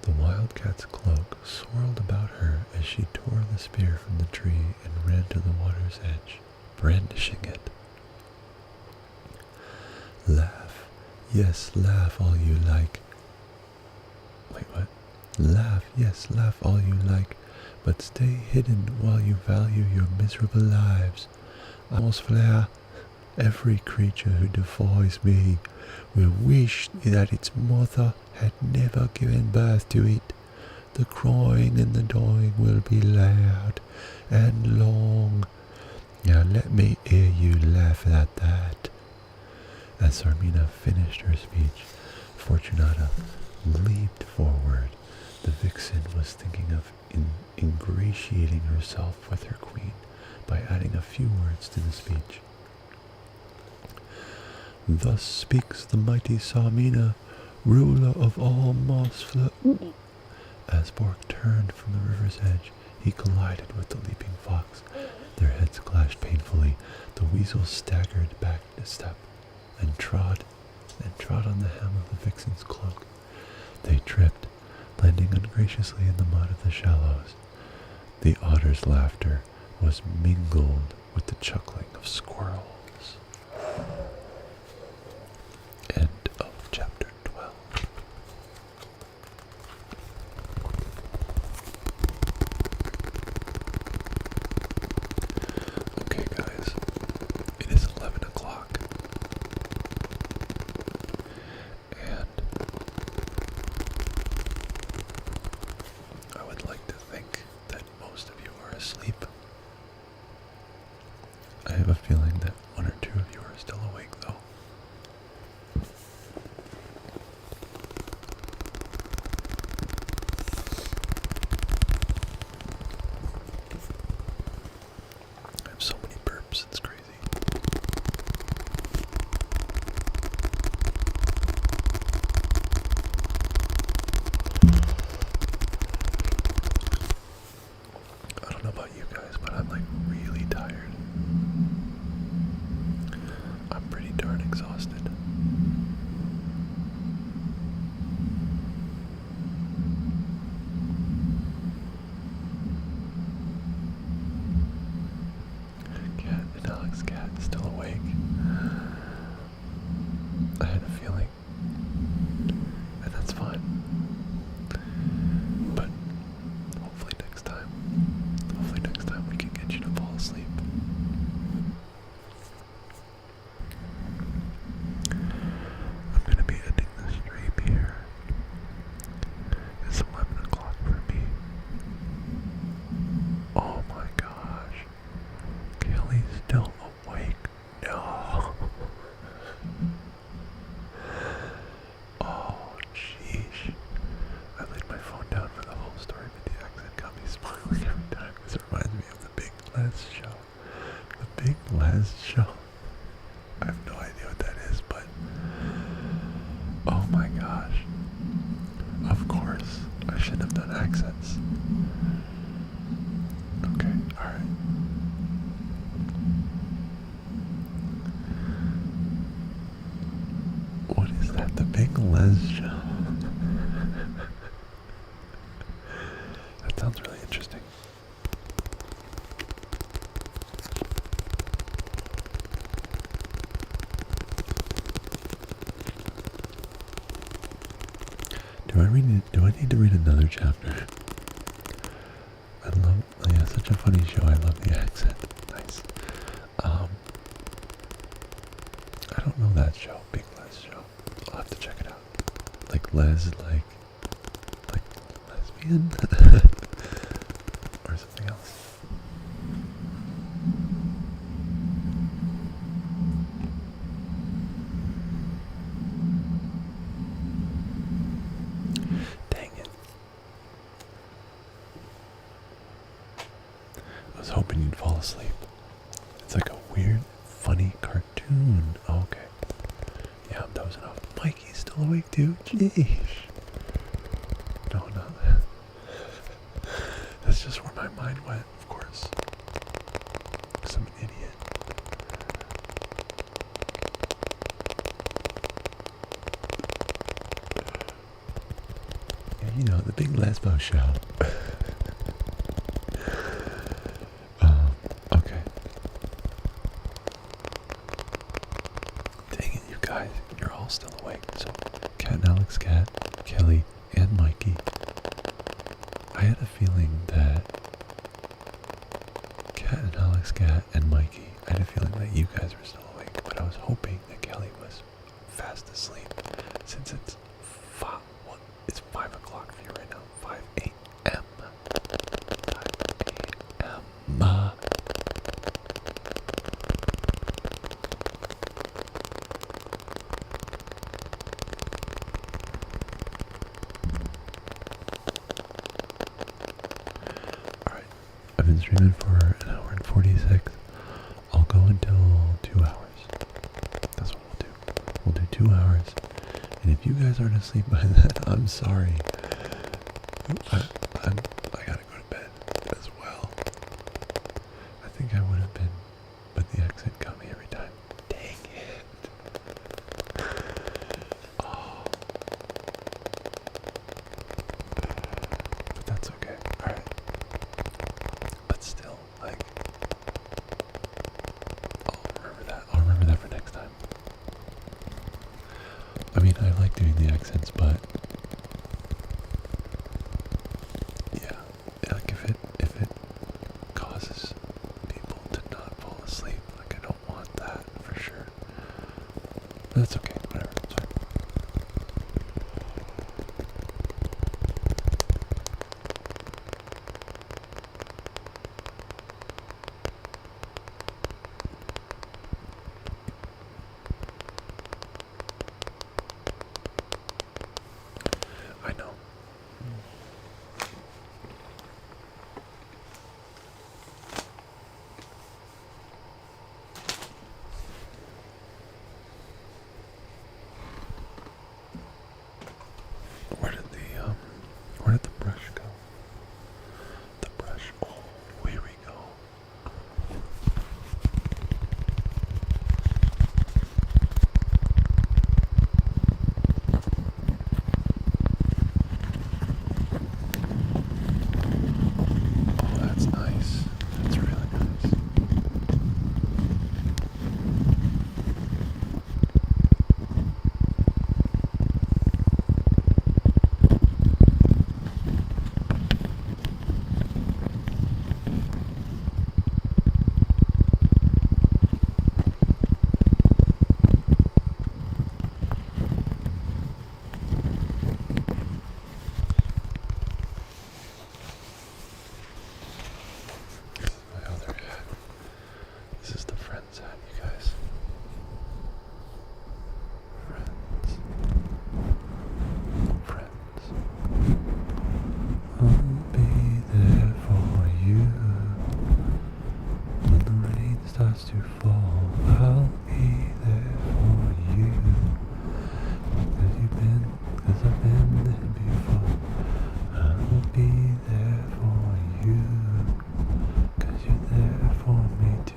The wildcat's cloak swirled about her as she tore the spear from the tree and ran to the water's edge, brandishing it. Laugh, yes, laugh all you like. Wait, what? Laugh, yes, laugh all you like, but stay hidden while you value your miserable lives. Mossflower, every creature who defies me will wish that its mother had never given birth to it. The crying and the dying will be loud and long. Now let me hear you laugh at that. As Sarmina finished her speech, Fortunata leaped forward. The vixen was thinking of ingratiating herself with her queen by adding a few words to the speech. Thus speaks the mighty Sarmina, ruler of all Mossflower. As Bork turned from the river's edge, he collided with the leaping fox. Their heads clashed painfully. The weasel staggered back a step and trod on the hem of the vixen's cloak. They tripped, landing ungraciously in the mud of the shallows. The otter's laughter was mingled with the chuckling of squirrels. End of chapter 12. Okay guys, it is 11 o'clock. And I would like to think that most of you are asleep. I have a feeling that one or two of you are still awake though. I have so many burps, it's crazy. I don't know about you guys, but I'm like really tired. I'm pretty darn exhausted. Cat and Alex Cat still awake. I had a feeling. And that's fine. But hopefully next time we can get you to fall asleep. I'm gonna be ending the stream here. It's 11 o'clock for me. Oh my gosh. Kelly's still awake. No. Oh, sheesh. I laid my phone down for the whole story, but the accent got me smiling every time because it reminds me of the Big Les show. The Big Les show. I have no idea what that is, but oh my gosh. Of course, I shouldn't have done accents. Okay, alright. What is that? The Big Les show? That sounds really interesting. Do I need to read another chapter? Yeah, such a funny show. I love the accent. Nice. I don't know that show, Big Les show. I'll have to check it out. Like Les, like lesbian? Or something else. Dang it. I was hoping you'd fall asleep. It's like a weird, funny cartoon. Oh, okay. Yeah, I'm dozing off. Mikey's still awake too? Jeez. No, not that. That's just where my mind The big lesbo show. Okay. Dang it, you guys. You're all still awake. So, Cat and Alex Cat, Kelly, and Mikey. I had a feeling that Cat and Alex Cat and Mikey, I had a feeling that you guys were still awake, but I was hoping that Kelly was fast asleep since it's 5 o'clock for you right now. 5 a.m. 5 a.m. Alright, I've been streaming for an hour and 46. I'll go until 2 hours. That's what we'll do. We'll do 2 hours. And if you guys aren't asleep by then, I'm sorry. I gotta go to bed as well. I think I would have been, but the accent got me every time. Dang it. Oh. But that's okay. Alright. But still, like, I'll remember that for next time. I mean, I like doing the accents, but yeah, like if it causes people to not fall asleep, like I don't want that for sure. But that's okay, whatever, it's fine. I know. Where did the brush go? The brush. Oh, here we go. Oh, that's nice. That's really nice. My other hat. This is the Friends hat, you guys. Friends. Friends. I'll be there for you. When the rain starts to fall, I'll be there for you. Cause I've been there before. I'll be there for you. Cause you're there for me too.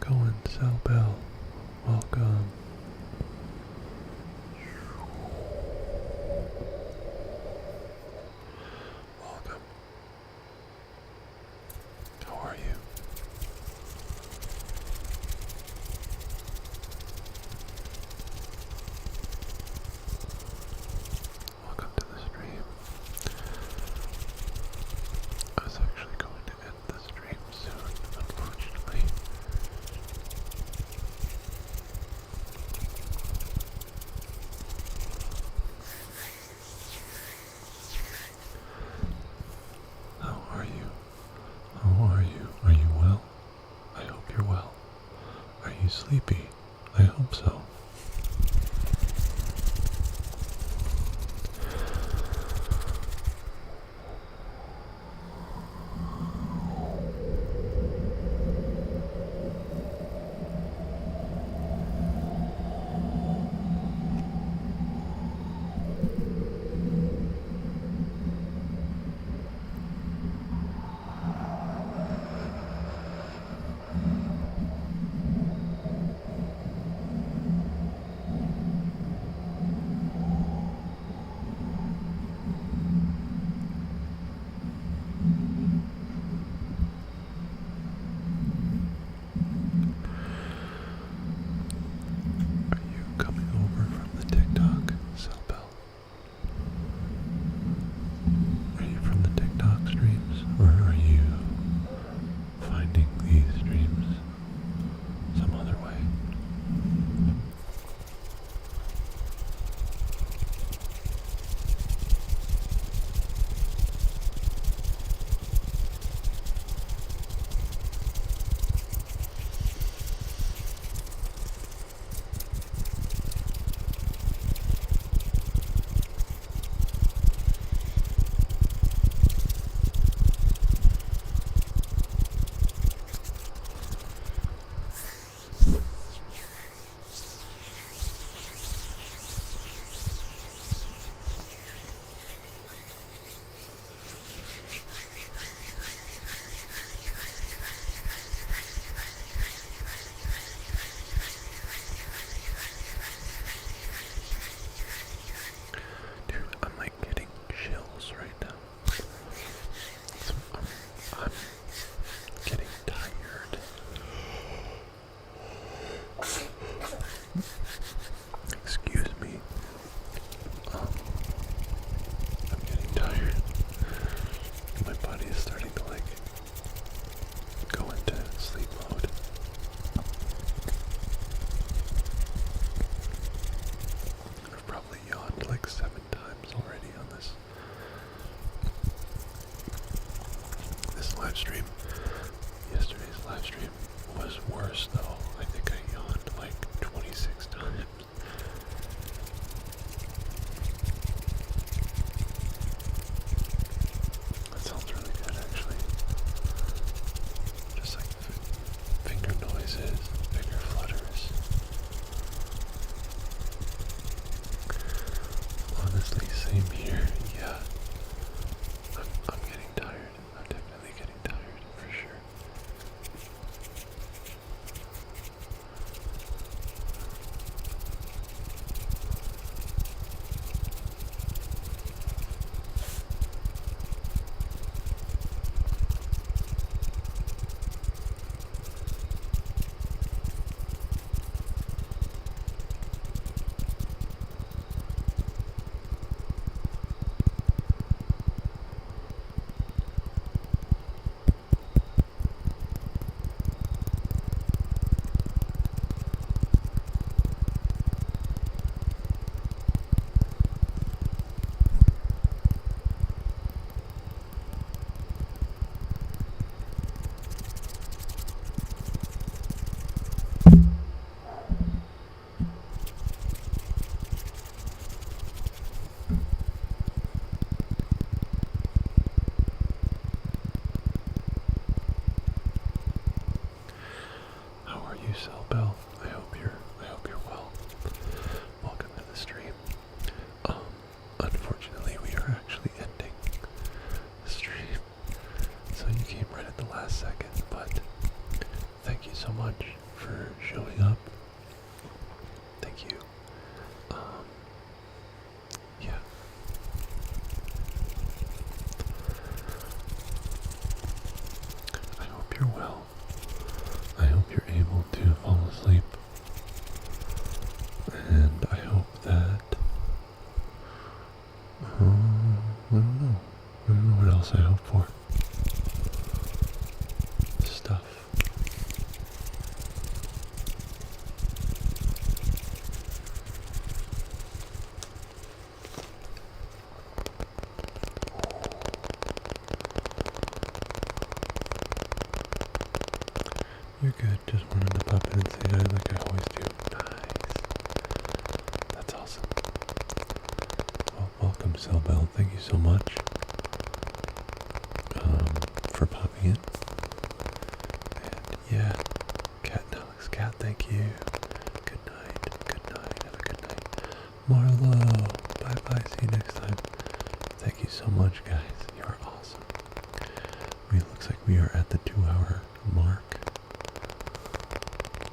going, Cell Bell? Welcome. Welcome. How are you? Welcome to the stream. I was actually going to end the stream soon, unfortunately. How are you? How are you? Are you well? I hope you're well. Are you sleepy? I hope so. Are you coming over from the TikTok, Cellbell? Are you from the TikTok streams, or are you finding these streams some other way? Dude, I'm like getting chills right now. I'm getting tired. Excuse me. I'm getting tired. My body is starting to like go into sleep mode. I've probably yawned like 7 times already on this live stream. Yesterday's live stream was worse though. I think I yawned like 26 times. That sounds really good actually. Just like finger noises, finger flutters. Honestly, same here. Yeah. I'm getting tired. I'm definitely getting tired, for sure. well. I hope you're able to fall asleep. And I hope that... I don't know. I don't know what else I hope for. Stuff. You're good. Just wanted to pop in and say hi like I always do. Nice. That's awesome. Well, welcome, Cellbell. Thank you so much for popping in. And yeah, Cat and Alex. Cat, thank you. Good night. Good night. Have a good night. Marlo. Bye-bye. See you next time. Thank you so much, guys. You are awesome. It looks like we are at the 2-hour mark.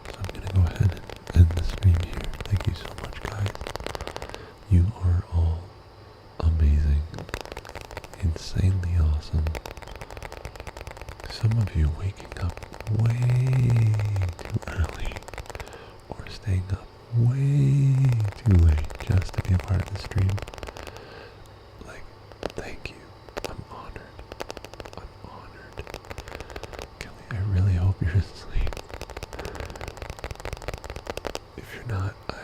So I'm going to go ahead and end the stream here. Thank you so much, guys. You are all amazing. Insanely awesome. Some of you waking up way too early or staying up way too late just to be a part of the stream. Like, thank you. I'm honored. I'm honored. Kelly, I really hope you're asleep. If you're not, I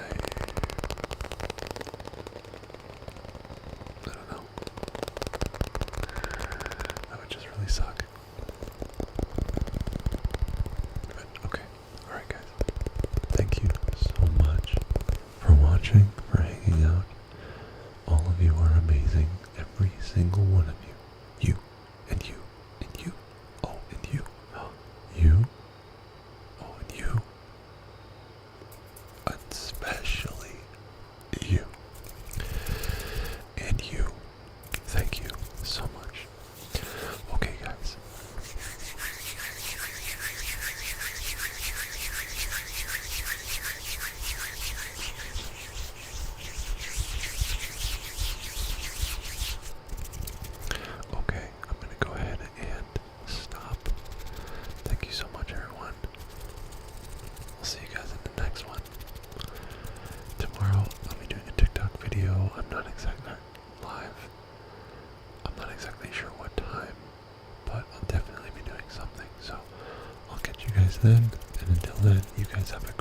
don't know. That would just really suck. But okay. Alright guys. Thank you so much for watching, for hanging out. All of you are amazing. Every single one of you. You and you and you. Oh, and you. You. Oh, and you. Especially you. And you. Thank you so much. Okay, guys. Okay, I'm going to go ahead and stop. Thank you so much, everyone. I'll see you guys in the next one. Tomorrow, I'll be doing a TikTok video. I'm not exactly live. I'm not exactly sure what time, but I'll definitely be doing something. So, I'll catch you guys then. And until then, you guys have a